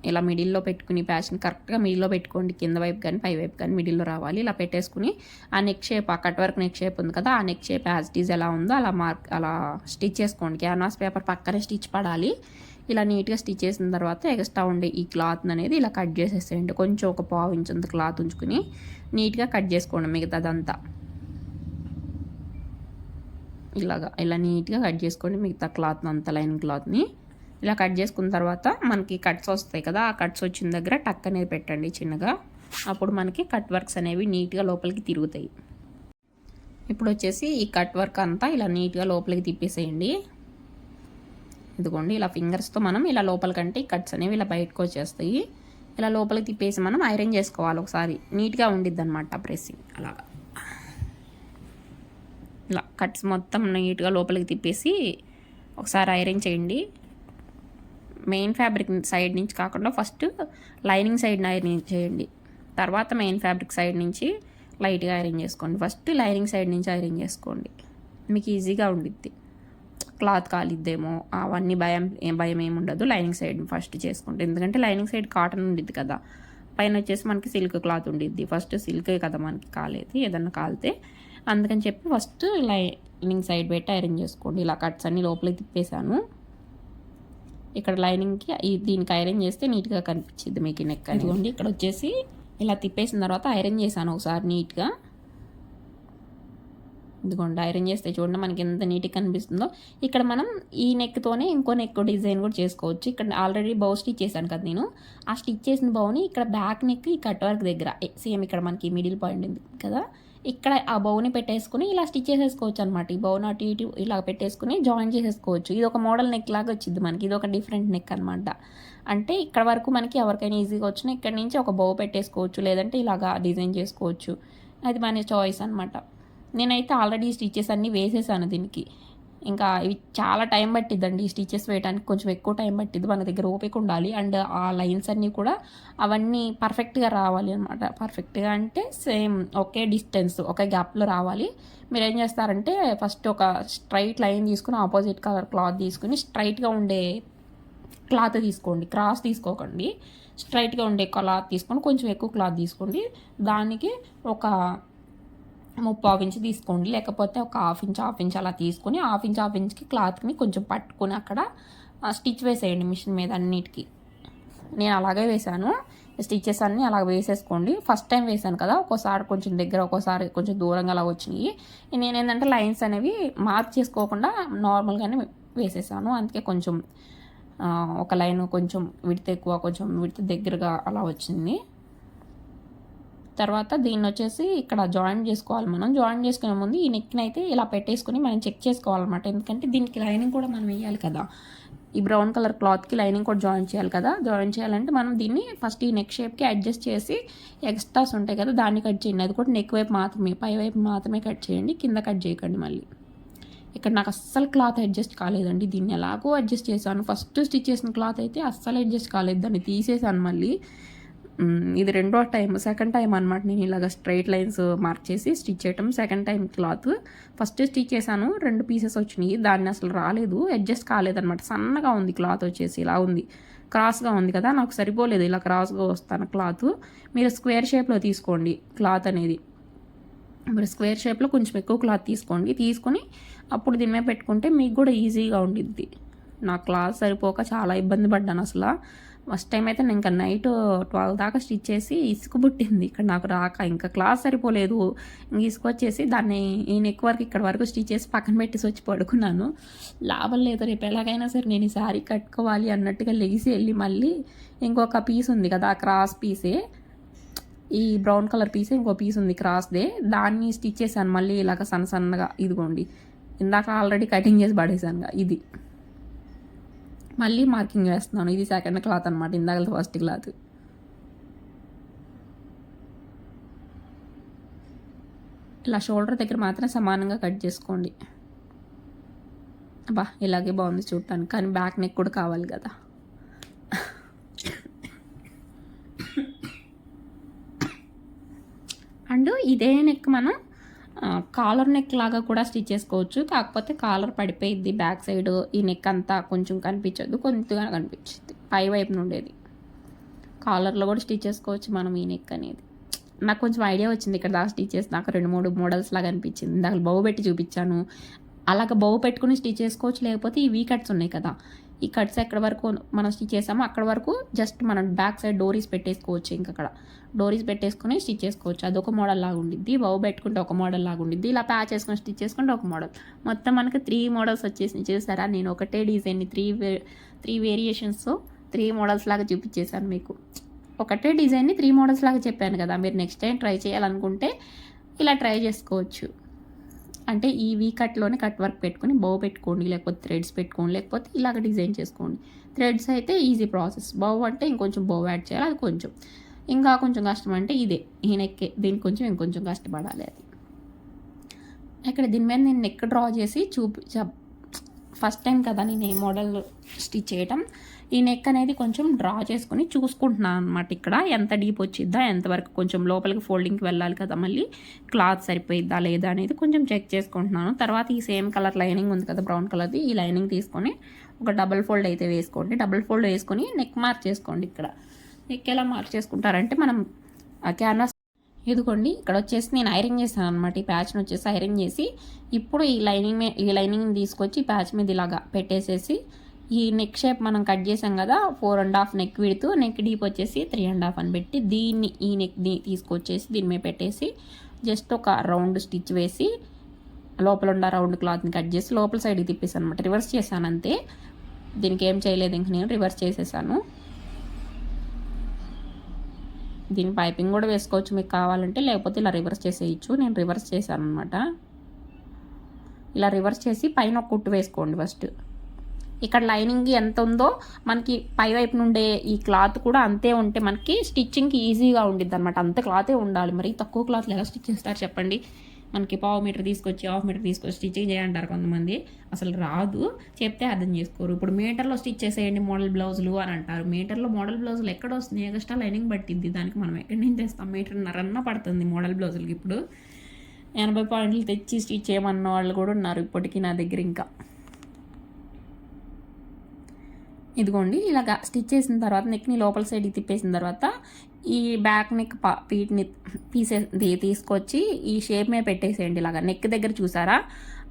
ఇలా మిడిల్లో పెట్టుకుని ప్యాచ్ని కరెక్ట్గా మిడిల్లో పెట్టుకోండి, కింద వైపు కానీ పై వైపు కానీ మిడిల్లో రావాలి. ఇలా పెట్టేసుకుని ఆ నెక్ షేప్, ఆ కట్ వర్క్ నెక్ షేప్ ఉంది కదా, ఆ neck shape as it is ఎలా ఉందో అలా స్టిచ్ చేసుకోండి. క్యాన్వాస్ పేపర్ పక్కనే స్టిచ్ పడాలి. ఇలా నీట్గా స్టిచ్ చేసిన తర్వాత ఎక్స్ట్రా ఉండే ఈ క్లాత్ అనేది ఇలా కట్ చేసేసేయండి. కొంచెం ఒక 1/2 ఇంచ్ అంత క్లాత్ ఉంచుకుని నీట్గా కట్ చేసుకోండి మిగతాదంతా. ఇలా నీట్గా కట్ చేసుకోండి మిగతా క్లాత్ అంతా, లైనింగ్ క్లాత్ని ఇలా కట్ చేసుకున్న తర్వాత మనకి కట్స్ వస్తాయి కదా, ఆ కట్స్ వచ్చిన దగ్గర టక్ అనేది పెట్టండి చిన్నగా. అప్పుడు మనకి కట్ వర్క్స్ అనేవి నీట్గా లోపలికి తిరుగుతాయి. ఇప్పుడు వచ్చేసి ఈ కట్ వర్క్ అంతా ఇలా నీట్గా లోపలికి తిప్పేసేయండి. ఇదిగోండి ఇలా ఫింగర్స్తో మనం ఇలా లోపలికంటే ఈ కట్స్ అనేవి ఇలా బయటకు వచ్చేస్తాయి. ఇలా లోపలికి తిప్పేసి మనం ఐరన్ చేసుకోవాలి ఒకసారి, నీట్గా ఉండిద్ది అనమాట ప్రెస్సింగ్. అలాగా ఇలా కట్స్ మొత్తం నీట్గా లోపలికి తిప్పేసి ఒకసారి ఐరన్ చేయండి. మెయిన్ ఫ్యాబ్రిక్ సైడ్ నుంచి కాకుండా ఫస్ట్ లైనింగ్ సైడ్ ఐరన్ చేయండి, తర్వాత మెయిన్ ఫ్యాబ్రిక్ సైడ్ నుంచి లైట్గా ఐరన్ చేసుకోండి. ఫస్ట్ లైనింగ్ సైడ్ నుంచి ఐరన్ చేసుకోండి, మీకు ఈజీగా ఉండిద్ది. క్లాత్ కాలిద్దేమో అవన్నీ భయం ఏమి ఉండదు. లైనింగ్ సైడ్ ఫస్ట్ చేసుకుంటే, ఎందుకంటే లైనింగ్ సైడ్ కాటన్ ఉండిద్ది కదా, పైన వచ్చేసి మనకి సిల్క్ క్లాత్ ఉండిద్ది. ఫస్ట్ సిల్కే కదా మనకి కాలేది, ఏదన్నా కాలితే. అందుకని చెప్పి ఫస్ట్ లైనింగ్ సైడ్ పెట్టి ఐరన్ చేసుకోండి. ఇలా కట్స్ అన్ని లోపలికి తిప్పేశాను. ఇక్కడ లైనింగ్కి దీనికి ఐరన్ చేస్తే నీట్గా కనిపించింది మీకు నెక్. అదిగోండి ఇక్కడ వచ్చేసి ఇలా తిప్పేసిన తర్వాత ఐరన్ చేశాను ఒకసారి నీట్గా. ఇదిగోండి ఐరన్ చేస్తే చూడండి మనకి ఎంత నీట్గా కనిపిస్తుందో. ఇక్కడ మనం ఈ నెక్తోనే ఇంకో నెక్ డిజైన్ కూడా చేసుకోవచ్చు. ఇక్కడ ఆల్రెడీ బౌ స్టిచ్ చేశాను కదా నేను, ఆ స్టిచ్ చేసిన బౌని ఇక్కడ బ్యాక్ నెక్ ఈ కట్ వర్క్ దగ్గర సేమ్ ఇక్కడ మనకి మిడిల్ పాయింట్ ఉంది కదా, ఇక్కడ ఆ బౌని పెట్టేసుకుని ఇలా స్టిచ్ చేసేసుకోవచ్చు అనమాట. ఈ బౌన్ అటు ఇటు ఇలా పెట్టేసుకుని జాయిన్ చేసేసుకోవచ్చు. ఇది ఒక మోడల్ నెక్ లాగా వచ్చింది మనకి, ఇది ఒక డిఫరెంట్ నెక్ అనమాట. అంటే ఇక్కడ వరకు మనకి ఎవరికైనా ఈజీగా వచ్చినా ఇక్కడ నుంచి ఒక బౌ పెట్టేసుకోవచ్చు, లేదంటే ఇలాగా డిజైన్ చేసుకోవచ్చు. అది మన చాయిస్ అనమాట. నేనైతే ఆల్రెడీ స్టిచెస్ అన్నీ వేసేసాను దీనికి. ఇంకా ఇవి చాలా టైం పట్టిద్దండి ఈ స్టిచెస్ వేయడానికి, కొంచెం ఎక్కువ టైం పట్టిద్ది. మన దగ్గర ఓపిక ఉండాలి. అండ్ ఆ లైన్స్ అన్నీ కూడా అవన్నీ పర్ఫెక్ట్గా రావాలి అనమాట. పర్ఫెక్ట్గా అంటే సేమ్ ఒకే డిస్టెన్స్ ఒకే గ్యాప్లో రావాలి. మీరు ఏం చేస్తారంటే ఫస్ట్ ఒక స్ట్రైట్ లైన్ తీసుకుని ఆపోజిట్ కలర్ క్లాత్ తీసుకుని స్ట్రైట్గా ఉండే క్లాత్ తీసుకోండి, క్రాస్ తీసుకోకండి. స్ట్రైట్గా ఉండే క్లాత్ తీసుకొని కొంచెం ఎక్కువ క్లాత్ తీసుకోండి. దానికి ఒక ముప్పావు ఇంచ్ తీసుకోండి, లేకపోతే ఒక హాఫ్ ఇంచ్ అలా తీసుకొని హాఫ్ ఇంచ్కి క్లాత్ని కొంచెం పట్టుకొని అక్కడ స్టిచ్ వేసేయండి మిషన్ మీద అన్నిటికీ. నేను అలాగే వేసాను, స్టిచెస్ అన్నీ అలా వేసేసుకోండి. ఫస్ట్ టైం వేసాను కదా, ఒక్కోసారి కొంచెం దగ్గర ఒక్కోసారి కొంచెం దూరంగా అలా వచ్చినాయి. నేను ఏంటంటే లైన్స్ అనేవి మార్క్ చేసుకోకుండా నార్మల్గానే వేసేసాను, అందుకే కొంచెం ఒక లైన్ కొంచెం విడత ఎక్కువ కొంచెం విడత దగ్గరగా అలా వచ్చింది. తర్వాత దీన్ని వచ్చేసి ఇక్కడ జాయిన్ చేసుకోవాలి. మనం జాయిన్ చేసుకునే ముందు ఈ నెక్ని అయితే ఇలా పెట్టేసుకొని మనం చెక్ చేసుకోవాలన్నమాట, ఎందుకంటే దీనికి లైనింగ్ కూడా మనం వేయాలి కదా. ఈ బ్రౌన్ కలర్ క్లాత్కి లైనింగ్ కూడా జాయిన్ చేయాలి కదా. జాయిన్ చేయాలంటే మనం దీన్ని ఫస్ట్ ఈ నెక్ షేప్కి అడ్జస్ట్ చేసి ఎక్స్ట్రాస్ ఉంటాయి కదా దాన్ని కట్ చేయండి. అది కూడా నెక్ వైపు మాత్రమే, పై వైపు మాత్రమే కట్ చేయండి, కింద కట్ చేయకండి. మళ్ళీ ఇక్కడ నాకు అస్సలు క్లాత్ అడ్జస్ట్ కాలేదండి, దీన్ని ఎలాగో అడ్జస్ట్ చేశాను. ఫస్ట్ స్టిచ్ చేసిన క్లాత్ అయితే అస్సలు అడ్జస్ట్ కాలేదు, దాన్ని తీసేసాను. మళ్ళీ ఇది రెండో టైం, సెకండ్ టైం అనమాట నేను ఇలాగ స్ట్రైట్ లైన్స్ మార్క్ చేసి స్టిచ్ చేయటం. Second time cloth first stitch చేశాను, 2 పీసెస్ వచ్చినాయి, దాన్ని అసలు రాలేదు, అడ్జస్ట్ కాలేదనమాట. సన్నగా ఉంది క్లాత్ వచ్చేసి, ఇలా ఉంది, క్రాస్గా ఉంది కదా, నాకు సరిపోలేదు ఇలా క్రాస్గా వస్తాను క్లాత్. మీరు స్క్వేర్ షేప్లో తీసుకోండి క్లాత్ అనేది, మీరు స్క్వేర్ షేప్లో కొంచెం ఎక్కువ క్లాత్ తీసుకొని అప్పుడు దీని మీద పెట్టుకుంటే మీకు కూడా ఈజీగా ఉండిద్ది. నా క్లాత్ సరిపోక చాలా ఇబ్బంది పడ్డాను అసలు. ఫస్ట్ టైం అయితే నేను ఇంకా నైట్ 12 దాకా స్టిచ్ చేసి ఇసుకు పుట్టింది ఇక్కడ నాకు రాక, ఇంకా క్లాత్ సరిపోలేదు. ఇంక ఇసుకొచ్చేసి దాన్ని ఈ నెక్ వరకు ఇక్కడ వరకు స్టిచ్ చేసి పక్కన పెట్టేసి వచ్చి పడుకున్నాను. లాభం లేదు, రేపు ఎలాగైనా సరే నేను ఈ శారీ కట్టుకోవాలి అన్నట్టుగా లేచి వెళ్ళి మళ్ళీ ఇంకొక పీస్ ఉంది కదా, క్రాస్ పీసే, ఈ బ్రౌన్ కలర్ పీసే ఇంకో పీస్ ఉంది క్రాస్దే, దాన్ని స్టిచ్ చేశాను మళ్ళీ ఇలాగ సన్నగా. ఇదిగోండి, ఇందాక ఆల్రెడీ కటింగ్ చేసి పడేసాను, ఇది మళ్ళీ మార్కింగ్ వేస్తున్నాను. ఇది సెకండ్ క్లాత్ అనమాట, ఇందాక ఫస్ట్ క్లాత్. ఇలా షోల్డర్ దగ్గర మాత్రం సమానంగా కట్ చేసుకోండి. అబ్బా ఇలాగే బాగుంది చూడటానికి, కానీ బ్యాక్ నెక్ కూడా కావాలి కదా. అండ్ ఇదే నెక్ మనం కాలర్ నెక్ లాగా కూడా స్టిచ్ చేసుకోవచ్చు, కాకపోతే కాలర్ పడిపోయిద్ది బ్యాక్ సైడ్, ఈ నెక్ అంతా కొంచెం కనిపించదు, కొంచెంగా కనిపించింది పై వైపు నుండేది. కాలర్లో కూడా స్టిచ్ చేసుకోవచ్చు మనం ఈ నెక్ అనేది. నాకు కొంచెం ఐడియా వచ్చింది ఇక్కడ దాకా స్టిచ్ చేసి, నాకు 2-3 మోడల్స్ లాగా అనిపించింది. దాకా బౌ పెట్టి చూపించాను, అలాగ బౌ పెట్టుకుని స్టిచ్ చేసుకోవచ్చు, లేకపోతే ఈ వీ కట్స్ ఉన్నాయి కదా, ఈ కట్స్ ఎక్కడ వరకు మనం స్టిచ్ చేసామో అక్కడ వరకు జస్ట్ మనం బ్యాక్ సైడ్ డోరీస్ పెట్టేసుకోవచ్చు. ఇంకా అక్కడ డోరీస్ పెట్టేసుకొని స్టిచ్ చేసుకోవచ్చు, అదొక మోడల్ లాగా ఉండిద్ది. బౌ పెట్టుకుంటే ఒక మోడల్ లాగా ఉండిద్ది, ఇలా ప్యాచ్ చేసుకొని స్టిచ్ చేసుకుంటే ఒక మోడల్. మొత్తం మనకి 3 మోడల్స్ వచ్చేసి చూసారా. నేను ఒకటే డిజైన్ని 3 వేరియేషన్స్ 3 మోడల్స్ లాగా చూపించేశాను మీకు. ఒకటే డిజైన్ని 3 మోడల్స్ లాగా చెప్పాను కదా, మీరు నెక్స్ట్ టైం ట్రై చేయాలనుకుంటే ఇలా ట్రై చేసుకోవచ్చు. అంటే ఈ వీ కట్లోనే కట్ వర్క్ పెట్టుకొని బౌ పెట్టుకోండి, లేకపోతే థ్రెడ్స్ పెట్టుకోండి, లేకపోతే ఇలాగ డిజైన్ చేసుకోండి. థ్రెడ్స్ అయితే ఈజీ ప్రాసెస్, బౌ అంటే ఇంకొంచెం బౌ యాడ్ చేయాలి, అది కొంచెం ఇంకా కొంచెం కష్టం అంటే ఇదే ఈ నెక్కే, దీనికి కొంచెం ఇంకొంచెం కష్టపడాలి. అది ఇక్కడ దీని మీద నేను నెక్ డ్రా చేసి ఫస్ట్ టైం కదా నేను ఏ మోడల్ స్టిచ్ చేయటం, ఈ నెక్ అనేది కొంచెం డ్రా చేసుకొని చూసుకుంటున్నాను అనమాట. ఇక్కడ ఎంత డీప్ వచ్చిద్దా, ఎంతవరకు కొంచెం లోపలికి ఫోల్డింగ్కి వెళ్ళాలి కదా, మళ్ళీ క్లాత్ సరిపోయిద్దా లేదా అనేది కొంచెం చెక్ చేసుకుంటున్నాను. తర్వాత ఈ సేమ్ కలర్ లైనింగ్ ఉంది కదా బ్రౌన్ కలర్ది, ఈ లైనింగ్ తీసుకొని ఒక డబుల్ ఫోల్డ్ అయితే వేసుకోండి. డబుల్ ఫోల్డ్ వేసుకొని నెక్ మార్క్ చేసుకోండి. ఇక్కడ నెక్ ఎలా మార్క్ చేసుకుంటారంటే మనం క్యాన్వాస్ ఇదిగోండి, ఇక్కడ వచ్చేసి నేను ఐరన్ చేశాను అనమాట. ఈ ప్యాచ్ని వచ్చేసి ఐరన్ చేసి ఇప్పుడు ఈ లైనింగ్ తీసుకొచ్చి ఈ ప్యాచ్ మీద ఇలాగా పెట్టేసేసి ఈ నెక్ షేప్ మనం కట్ చేసాం కదా 4.5 నెక్ విడుతూ, నెక్ డీప్ వచ్చేసి 3.5 అని పెట్టి దీన్ని ఈ నెక్ని తీసుకొచ్చేసి దీని మీద పెట్టేసి జస్ట్ ఒక రౌండ్ స్టిచ్ వేసి లోపల ఉన్న రౌండ్ క్లాత్ని కట్ చేసి లోపల సైడ్కి తిప్పేసాను అనమాట. రివర్స్ చేశాను అంతే, దీనికి ఏం చేయలేదు, ఇంక నేను రివర్స్ చేసేసాను. దీని పైపింగ్ కూడా వేసుకోవచ్చు మీకు కావాలంటే, లేకపోతే ఇలా రివర్స్ చేసేయచ్చు. నేను రివర్స్ చేశాను అనమాట. ఇలా రివర్స్ చేసి పైన ఒక కుట్టు వేసుకోండి ఫస్ట్. ఇక్కడ లైనింగ్ ఎంత ఉందో మనకి పై వైపు నుండే ఈ క్లాత్ కూడా అంతే ఉంటే మనకి స్టిచ్చింగ్కి ఈజీగా ఉండిద్ది అనమాట. అంత క్లాతే ఉండాలి, మరి తక్కువ క్లాత్లు ఎలా స్టిచ్ చేస్తారు చెప్పండి. మనకి 1/2 మీటర్ తీసుకొచ్చి 1/2 మీటర్ తీసుకొచ్చి స్టిచ్చింగ్ చేయంటారు కొంతమంది, అసలు రాదు, చెప్తే అర్థం చేసుకోరు. ఇప్పుడు మీటర్లో స్టిచ్ చేసేయండి మోడల్ బ్లౌజులు అని అంటారు. మీటర్లో మోడల్ బ్లౌజులు ఎక్కడ వస్తుంది, ఎక్స్ట్రా లైనింగ్ పట్టిద్ది, దానికి మనం ఎక్కడి నుంచి తెస్తాం, 1.5 మీటర్ పడుతుంది మోడల్ బ్లౌజులకి. ఇప్పుడు 80 పాయింట్లు తెచ్చి స్టిచ్ చేయమన్న వాళ్ళు కూడా ఉన్నారు ఇప్పటికీ నా దగ్గర. ఇంకా ఇదిగోండి ఇలాగా స్టిచ్ చేసిన తర్వాత నెక్ని లోపల సైడ్కి తిప్పేసిన తర్వాత ఈ బ్యాక్ నెక్ వీటిని తీసుకొచ్చి ఈ షేప్ మీద పెట్టేసేయండి. ఇలాగా నెక్ దగ్గర చూసారా,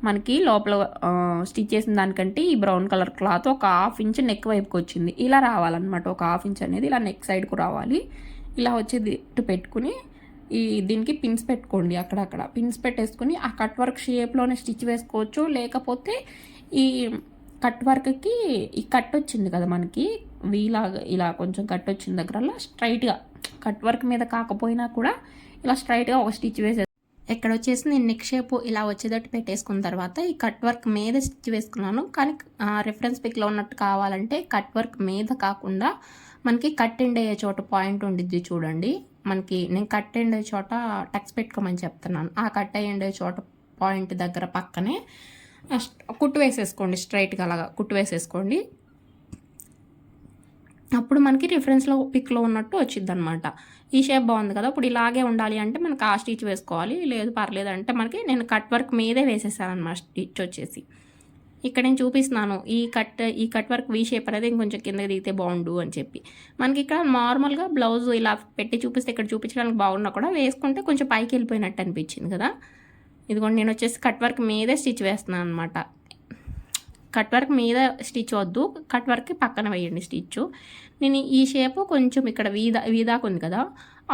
మనకి లోపల స్టిచ్ చేసిన దానికంటే ఈ బ్రౌన్ కలర్ క్లాత్ ఒక 1/2 ఇంచ్ నెక్ వైపుకి వచ్చింది. ఇలా రావాలన్నమాట. ఒక 1/2 ఇంచ్ అనేది ఇలా నెక్ సైడ్కు రావాలి. ఇలా వచ్చేది ఇటు పెట్టుకుని దీనికి పిన్స్ పెట్టుకోండి. అక్కడక్కడ పిన్స్ పెట్టేసుకుని ఆ కట్ వర్క్ షేప్లోనే స్టిచ్ వేసుకోవచ్చు. లేకపోతే ఈ కట్ వర్క్కి ఈ కట్ వచ్చింది కదా మనకి వీలాగా, ఇలా కొంచెం కట్ వచ్చిన దగ్గరలో స్ట్రైట్గా కట్ వర్క్ మీద కాకపోయినా కూడా ఇలా స్ట్రైట్గా ఒక స్టిచ్ వేసే. ఇక్కడ వచ్చేసి నేను నెక్ షేప్ ఇలా వచ్చేటట్టు పెట్టేసుకున్న తర్వాత ఈ కట్ వర్క్ మీద స్టిచ్ వేసుకున్నాను. కానీ రిఫరెన్స్ పిక్లో ఉన్నట్టు కావాలంటే కట్ వర్క్ మీద కాకుండా మనకి కట్ ఎండ్ అయ్యే చోట పాయింట్ ఉండిద్ది చూడండి. మనకి నేను కట్ ఎండ్ అయ్యే చోట టక్స్ పెట్టుకోమని చెప్తున్నాను. ఆ కట్ అయ్యే చోట పాయింట్ దగ్గర పక్కనే కుట్టు వేసేసుకోండి. స్ట్రైట్గా అలాగా కుట్టు వేసేసుకోండి. అప్పుడు మనకి రిఫరెన్స్లో పిక్లో ఉన్నట్టు వచ్చింది అనమాట. ఈ షేప్ బాగుంది కదా, ఇప్పుడు ఇలాగే ఉండాలి అంటే మనకి ఆ స్టిచ్ వేసుకోవాలి. లేదు పర్లేదు అంటే మనకి నేను కట్ వర్క్ మీదే వేసేసాను అనమాట. స్టిచ్ వచ్చేసి ఇక్కడ నేను చూపిస్తున్నాను. ఈ కట్ వర్క్ వీ షేప్ అనేది ఇంకొంచెం కిందకి దిగితే బాగుండు అని చెప్పి. మనకి ఇక్కడ నార్మల్గా బ్లౌజ్ ఇలా పెట్టి చూపిస్తే ఇక్కడ చూపించడానికి బాగున్నా కూడా వేసుకుంటే కొంచెం పైకి వెళ్ళిపోయినట్టు అనిపించింది కదా. ఇదిగోండి నేను వచ్చేసి కట్ వర్క్ మీదే స్టిచ్ వేస్తున్నాను అనమాట. కట్ వర్క్ మీద స్టిచ్ వద్దు, కట్ వర్క్కి పక్కన వేయండి స్టిచ్. నేను ఈ షేప్ కొంచెం ఇక్కడ వీదాకు ఉంది కదా,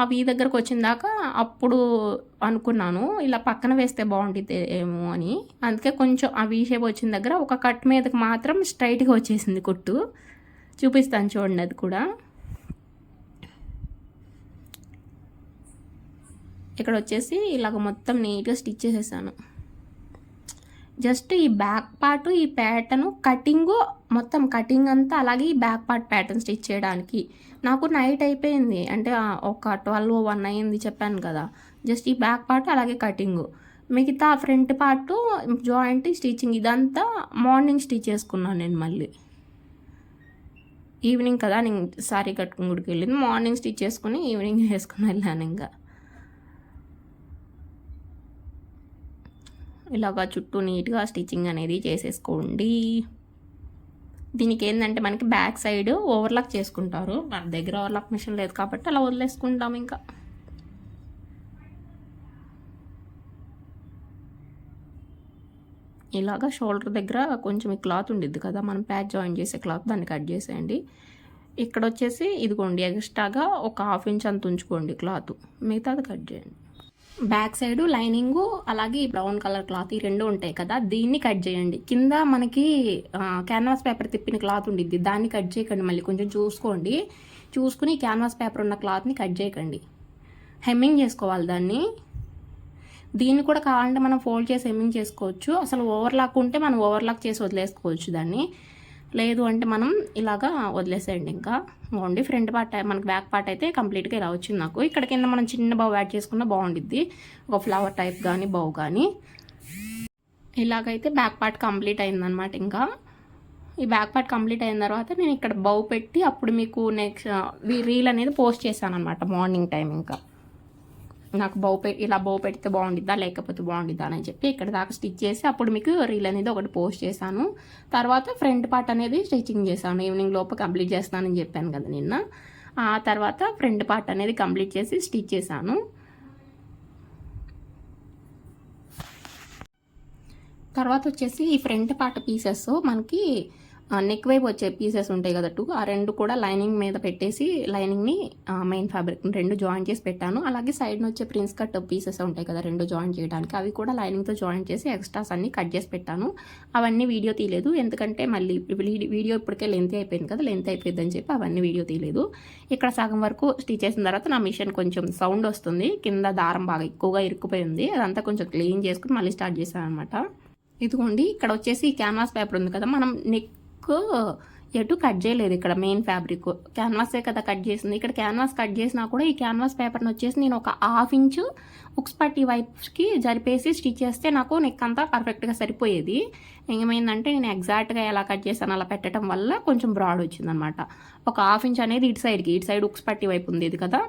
ఆ వీ దగ్గరకు వచ్చిన దాకా అప్పుడు అనుకున్నాను ఇలా పక్కన వేస్తే బాగుంటుంది ఏమో అని. అందుకే కొంచెం ఆ వీ షేప్ వచ్చిన దగ్గర ఒక కట్ మీదకి మాత్రం స్ట్రైట్గా వచ్చేసింది కుట్టు. చూపిస్తాను చూడండి. అది కూడా ఇక్కడ వచ్చేసి ఇలాగ మొత్తం నీట్గా స్టిచ్ చేసేసాను. జస్ట్ ఈ బ్యాక్ పార్ట్ ఈ ప్యాటర్న్ మొత్తం కటింగ్ అంతా అలాగే ఈ బ్యాక్ పార్ట్ ప్యాటర్న్ స్టిచ్ చేయడానికి నాకు నైట్ అయిపోయింది. అంటే ఒక 12-1 అయింది చెప్పాను కదా. జస్ట్ ఈ బ్యాక్ పార్ట్ అలాగే కటింగ్, మిగతా ఫ్రంట్ పార్ట్ జాయింట్ స్టిచ్చింగ్ ఇదంతా మార్నింగ్ స్టిచ్ చేసుకున్నాను నేను. మళ్ళీ ఈవినింగ్ కదా నేను సారీ కట్టుకుని గుడికి వెళ్ళింది, మార్నింగ్ స్టిచ్ చేసుకుని ఈవినింగ్ వేసుకుని వెళ్ళాను. ఇంకా ఇలాగా చుట్టూ నీట్గా స్టిచ్చింగ్ అనేది చేసేసుకోండి. దీనికి ఏంటంటే మనకి బ్యాక్ సైడ్ ఓవర్లాక్ చేసుకుంటారు. మన దగ్గర ఓవర్లాక్ మిషన్ లేదు కాబట్టి అలా వదిలేసుకుంటాం. ఇంకా ఇలాగా షోల్డర్ దగ్గర కొంచెం ఈ క్లాత్ ఉండిద్ది కదా మనం ప్యాచ్ జాయిన్ చేసే క్లాత్, దాన్ని కట్ చేసేయండి. ఇక్కడ వచ్చేసి ఇదిగోండి ఎక్స్ట్రాగా ఒక 1/2 ఇంచ్ అంత ఉంచుకోండి క్లాత్, మిగతాది కట్ చేయండి. బ్యాక్ సైడ్ లైనింగ్ అలాగే ఈ బ్రౌన్ కలర్ క్లాత్ ఈ రెండు ఉంటాయి కదా, దీన్ని కట్ చేయండి. కింద మనకి క్యాన్వాస్ పేపర్ తిప్పిన క్లాత్ ఉండిద్ది, దాన్ని కట్ చేయకండి. మళ్ళీ కొంచెం చూసుకుని క్యాన్వాస్ పేపర్ ఉన్న క్లాత్ని కట్ చేయకండి. హెమ్మింగ్ చేసుకోవాలి దాన్ని. దీన్ని కూడా కావాలంటే మనం ఫోల్డ్ చేసి హెమ్మింగ్ చేసుకోవచ్చు. అసలు ఓవర్లాక్ ఉంటే మనం ఓవర్లాక్ చేసి వదిలేసుకోవచ్చు దాన్ని. లేదు అంటే మనం ఇలాగా వదిలేసేయండి. ఇంకా బాగుండి ఫ్రంట్ పార్ట్ మనకి బ్యాక్ పార్ట్ అయితే కంప్లీట్గా ఇలా వచ్చింది నాకు. ఇక్కడ కింద మనం చిన్న బౌ యాడ్ చేసుకున్న బాగుండిద్ది, ఒక ఫ్లవర్ టైప్ కానీ బౌ కానీ. ఇలాగైతే బ్యాక్ పార్ట్ కంప్లీట్ అయిందనమాట. ఇంకా ఈ బ్యాక్ పార్ట్ కంప్లీట్ అయిన తర్వాత నేను ఇక్కడ బౌ పెట్టి అప్పుడు మీకు నెక్స్ట్ రీల్ అనేది పోస్ట్ చేశాను అనమాట మార్నింగ్ టైం. ఇంకా నాకు ఇలా బౌ పెడితే బాగుండిద్దా లేకపోతే బాగుండిద్దా అని చెప్పి ఇక్కడ దాకా స్టిచ్ చేసి అప్పుడు మీకు రీల్ అనేది ఒకటి పోస్ట్ చేశాను. తర్వాత ఫ్రంట్ పార్ట్ అనేది స్టిచ్చింగ్ చేశాను. ఈవినింగ్ లోపు కంప్లీట్ చేస్తానని చెప్పాను కదా నిన్న. ఆ తర్వాత ఫ్రంట్ పార్ట్ అనేది కంప్లీట్ చేసి స్టిచ్ చేశాను. తర్వాత వచ్చేసి ఈ ఫ్రంట్ పార్ట్ పీసెస్ మనకి నెక్ వైపు వచ్చే పీసెస్ ఉంటాయి కదా, ఆ రెండు కూడా లైనింగ్ మీద పెట్టేసి లైనింగ్ని మెయిన్ ఫ్యాబ్రిక్ రెండు జాయిన్ చేసి పెట్టాను. అలాగే సైడ్ని వచ్చే ప్రిన్స్ కట్ పీసెస్ ఉంటాయి కదా రెండు జాయిన్ చేయడానికి, అవి కూడా లైనింగ్తో జాయిన్ చేసి ఎక్స్ట్రాస్ అన్ని కట్ చేసి పెట్టాను. అవన్నీ వీడియో తీయలేదు, ఎందుకంటే మళ్ళీ వీడియో ఇప్పటికే లెంత్ అయిపోయింది కదా, లెంత్ అయిపోయింది అని చెప్పి అవన్నీ వీడియో తీయలేదు. ఇక్కడ సగం వరకు స్టిచ్ చేసిన తర్వాత నా మిషన్ కొంచెం సౌండ్ వస్తుంది, కింద దారం బాగా ఎక్కువగా ఇరుక్కుపోయి ఉంది, అదంతా కొంచెం క్లీన్ చేసుకుని మళ్ళీ స్టార్ట్ చేశాను అనమాట. ఇదిగోండి ఇక్కడ వచ్చేసి క్యాన్వాస్ పేపర్ ఉంది కదా, మనం నెక్ ఎటు కట్ చేయలేదు. ఇక్కడ మెయిన్ ఫ్యాబ్రిక్ క్యాన్వాసే కదా కట్ చేసింది. ఇక్కడ క్యాన్వాస్ కట్ చేసినా కూడా ఈ క్యాన్వాస్ పేపర్ని వచ్చేసి నేను ఒక 1/2 ఇంచు ఉక్స్ పట్టి వైపుకి జరిపేసి స్టిచ్ చేస్తే నాకు నెక్ అంతా పర్ఫెక్ట్గా సరిపోయేది. ఏమైందంటే నేను ఎగ్జాక్ట్గా ఎలా కట్ చేశాను అలా పెట్టడం వల్ల కొంచెం బ్రాడ్ వచ్చిందనమాట. ఒక 1/2 ఇంచ్ అనేది ఇటు సైడ్ ఉక్స్ పట్టి వైపు ఉంది ఇది కదా,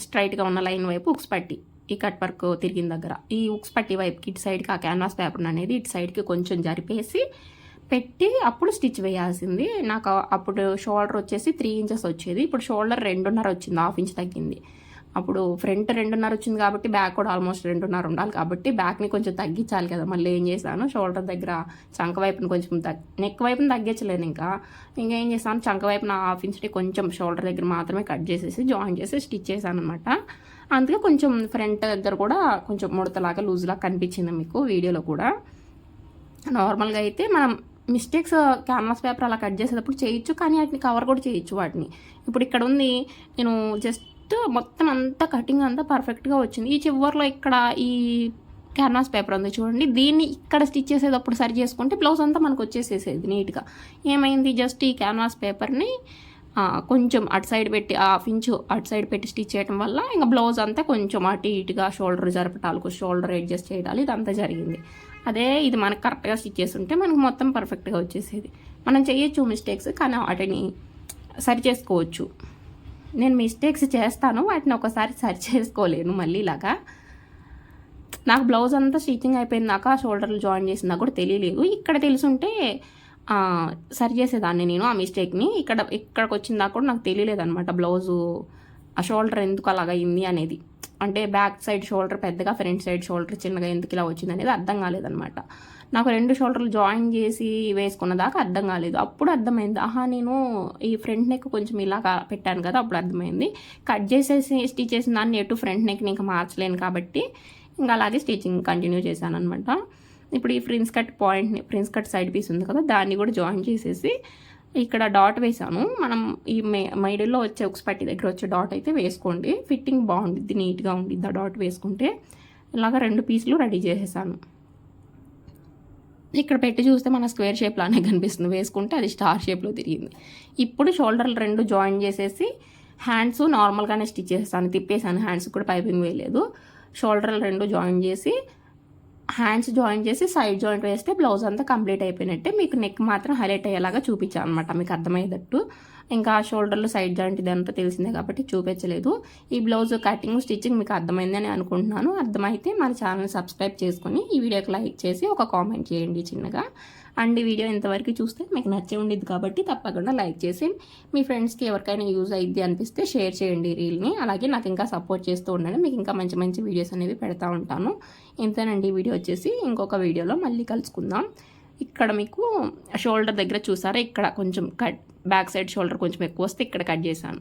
స్ట్రైట్గా ఉన్న లైన్ వైపు ఉక్స్ పట్టి ఈ కట్ వర్క్ తిరిగిన దగ్గర ఈ ఉక్స్ పట్టి వైపుకి ఇటు సైడ్కి ఆ క్యాన్వాస్ పేపర్ అనేది ఇటు సైడ్కి కొంచెం జరిపేసి పెట్టి అప్పుడు స్టిచ్ వేయాల్సింది. నాకు అప్పుడు షోల్డర్ వచ్చేసి 3 ఇంచెస్ వచ్చేది, ఇప్పుడు షోల్డర్ 2.5 వచ్చింది, 1/2 ఇంచ్ తగ్గింది. అప్పుడు ఫ్రంట్ 2.5 వచ్చింది కాబట్టి బ్యాక్ కూడా ఆల్మోస్ట్ 2.5 ఉండాలి కాబట్టి బ్యాక్ని కొంచెం తగ్గించాలి కదా. మళ్ళీ ఏం చేశాను, షోల్డర్ దగ్గర చంక వైపుని కొంచెం నెక్ వైపుని తగ్గించలేను, ఇంకా ఏం చేశాను, చంక వైపున 1/2 ఇంచ్ని కొంచెం షోల్డర్ దగ్గర మాత్రమే కట్ చేసేసి జాయిన్ చేసి స్టిచ్ చేశాను అనమాట. అందుకే కొంచెం ఫ్రంట్ దగ్గర కూడా కొంచెం ముడతలాగా లూజ్లాగా కనిపించింది మీకు వీడియోలో కూడా. నార్మల్గా అయితే మనం మిస్టేక్స్ క్యాన్వాస్ పేపర్ అలా కట్ చేసేటప్పుడు చేయొచ్చు, కానీ వాటిని కవర్ కూడా చేయొచ్చు వాటిని. ఇప్పుడు ఇక్కడ ఉంది, నేను జస్ట్ మొత్తం అంతా కటింగ్ అంతా పర్ఫెక్ట్గా వచ్చింది. ఈ చివర్లో ఇక్కడ ఈ క్యాన్వాస్ పేపర్ ఉంది చూడండి, దీన్ని ఇక్కడ స్టిచ్ చేసేటప్పుడు సరి చేసుకుంటే బ్లౌజ్ అంతా మనకు వచ్చేసేసేది నీట్గా. ఏమైంది, జస్ట్ ఈ క్యాన్వాస్ పేపర్ని కొంచెం అటు సైడ్ పెట్టి 1/2 ఇంచు అటు సైడ్ పెట్టి స్టిచ్ చేయడం వల్ల ఇంకా బ్లౌజ్ అంతా కొంచెం అటు ఇటుగా షోల్డర్ జరపటాలకు, షోల్డర్ అడ్జస్ట్ చేయాలి, ఇదంతా జరిగింది. అదే ఇది మనకు కరెక్ట్గా స్టిచ్ చేస్తుంటే మనకు మొత్తం పర్ఫెక్ట్గా వచ్చేసేది. మనం చేయొచ్చు మిస్టేక్స్, కానీ వాటిని సరి చేసుకోవచ్చు. నేను మిస్టేక్స్ చేస్తాను, వాటిని ఒకసారి సరి చేసుకోలేను మళ్ళీ ఇలాగా. నాకు బ్లౌజ్ అంతా స్టిచ్చింగ్ అయిపోయిందాక షోల్డర్లు జాయిన్ చేసిందా కూడా తెలియలేదు. ఇక్కడ తెలుసుంటే సరి చేసేదాన్ని నేను ఆ మిస్టేక్ని. ఇక్కడికి వచ్చిందాక కూడా నాకు తెలియలేదనమాట బ్లౌజు ఆ షోల్డర్ ఎందుకు అలాగ అయింది అనేది. అంటే బ్యాక్ సైడ్ షోల్డర్ పెద్దగా, ఫ్రంట్ సైడ్ షోల్డర్ చిన్నగా ఎందుకు ఇలా వచ్చింది అనేది అర్థం కాలేదనమాట. నాకు 2 షోల్డర్లు జాయిన్ చేసి వేసుకున్న దాకా అర్థం కాలేదు. అప్పుడు అర్థమైంది, నేను ఈ ఫ్రంట్ నెక్ కొంచెం ఇలాగా పెట్టాను కదా, అప్పుడు అర్థమైంది. కట్ చేసేసి స్టిచ్ చేసిన దాన్ని ఎటు ఫ్రంట్ నెక్ని ఇంకా మార్చలేను కాబట్టి ఇంకా అలాగే స్టిచ్చింగ్ కంటిన్యూ చేశాను అనమాట. ఇప్పుడు ఈ ఫ్రిన్స్ కట్ పాయింట్ని, ఫ్రిన్స్ కట్ సైడ్ పీస్ ఉంది కదా, దాన్ని కూడా జాయిన్ చేసేసి ఇక్కడ డాట్ వేసాను. మనం ఈ మైడిల్లో వచ్చే ఉక్స్ పట్టి దగ్గర వచ్చే డాట్ అయితే వేసుకోండి, ఫిట్టింగ్ బాగుండిద్ది, నీట్గా ఉండిద్ది ఆ డాట్ వేసుకుంటే. ఇలాగ 2 పీసులు రెడీ చేసేసాను. ఇక్కడ పెట్టి చూస్తే మన స్క్వేర్ షేప్ లానే కనిపిస్తుంది, వేసుకుంటే అది స్టార్ షేప్లో తిరిగింది. ఇప్పుడు షోల్డర్లు 2 జాయిన్ చేసేసి హ్యాండ్స్ నార్మల్గానే స్టిచ్ చేసేసాను, తిప్పేసాను, హ్యాండ్స్ కూడా పైపింగ్ వేయలేదు. షోల్డర్లు 2 జాయిన్ చేసి హ్యాండ్స్ జాయిన్ చేసి సైడ్ జాయింట్ వేస్తే బ్లౌజ్ అంతా కంప్లీట్ అయిపోయినట్టే. మీకు నెక్ మాత్రం హైలైట్ అయ్యేలాగా చూపించాను అనమాట, మీకు అర్థమయ్యేటట్టు. ఇంకా షోల్డర్లు సైడ్ జాయింట్ ఇదంతా తెలిసిందే కాబట్టి చూపించలేదు. ఈ బ్లౌజ్ కటింగ్ స్టిచ్చింగ్ మీకు అర్థమైందని అనుకుంటున్నాను. అర్థమైతే మన ఛానల్ సబ్స్క్రైబ్ చేసుకొని ఈ వీడియోకి లైక్ చేసి ఒక కామెంట్ చేయండి చిన్నగా. అండ్ ఈ వీడియో ఇంతవరకు చూస్తే మీకు నచ్చే ఉండిద్ది కాబట్టి తప్పకుండా లైక్ చేసి మీ ఫ్రెండ్స్కి ఎవరికైనా యూజ్ అయ్యిద్ది అనిపిస్తే షేర్ చేయండి రీల్ని. అలాగే నాకు ఇంకా సపోర్ట్ చేస్తూ ఉండండి, మీకు ఇంకా మంచి మంచి వీడియోస్ అనేవి పెడతా ఉంటాను. ఇంతేనండి వీడియో వచ్చేసి. ఇంకొక వీడియోలో మళ్ళీ కలుసుకుందాం. ఇక్కడ మీకు షోల్డర్ దగ్గర చూసారా, ఇక్కడ కొంచెం కట్, బ్యాక్ సైడ్ షోల్డర్ కొంచెం ఎక్కువ వస్తే ఇక్కడ కట్ చేశాను.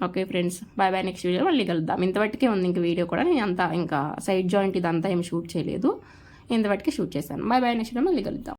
Okay friends, bye bye. Next video మళ్ళీ కలుద్దాం. ఇంతవరకే ఉంది ఇంక వీడియో కూడా, నేను అంతా ఇంకా సైడ్ జాయింట్ ఇదంతా ఏమి షూట్ చేయలేదు, ఇంతవరకు షూట్ చేశాను. Bye bye. నెక్స్ట్ వీడియో మళ్ళీ కలుద్దాం.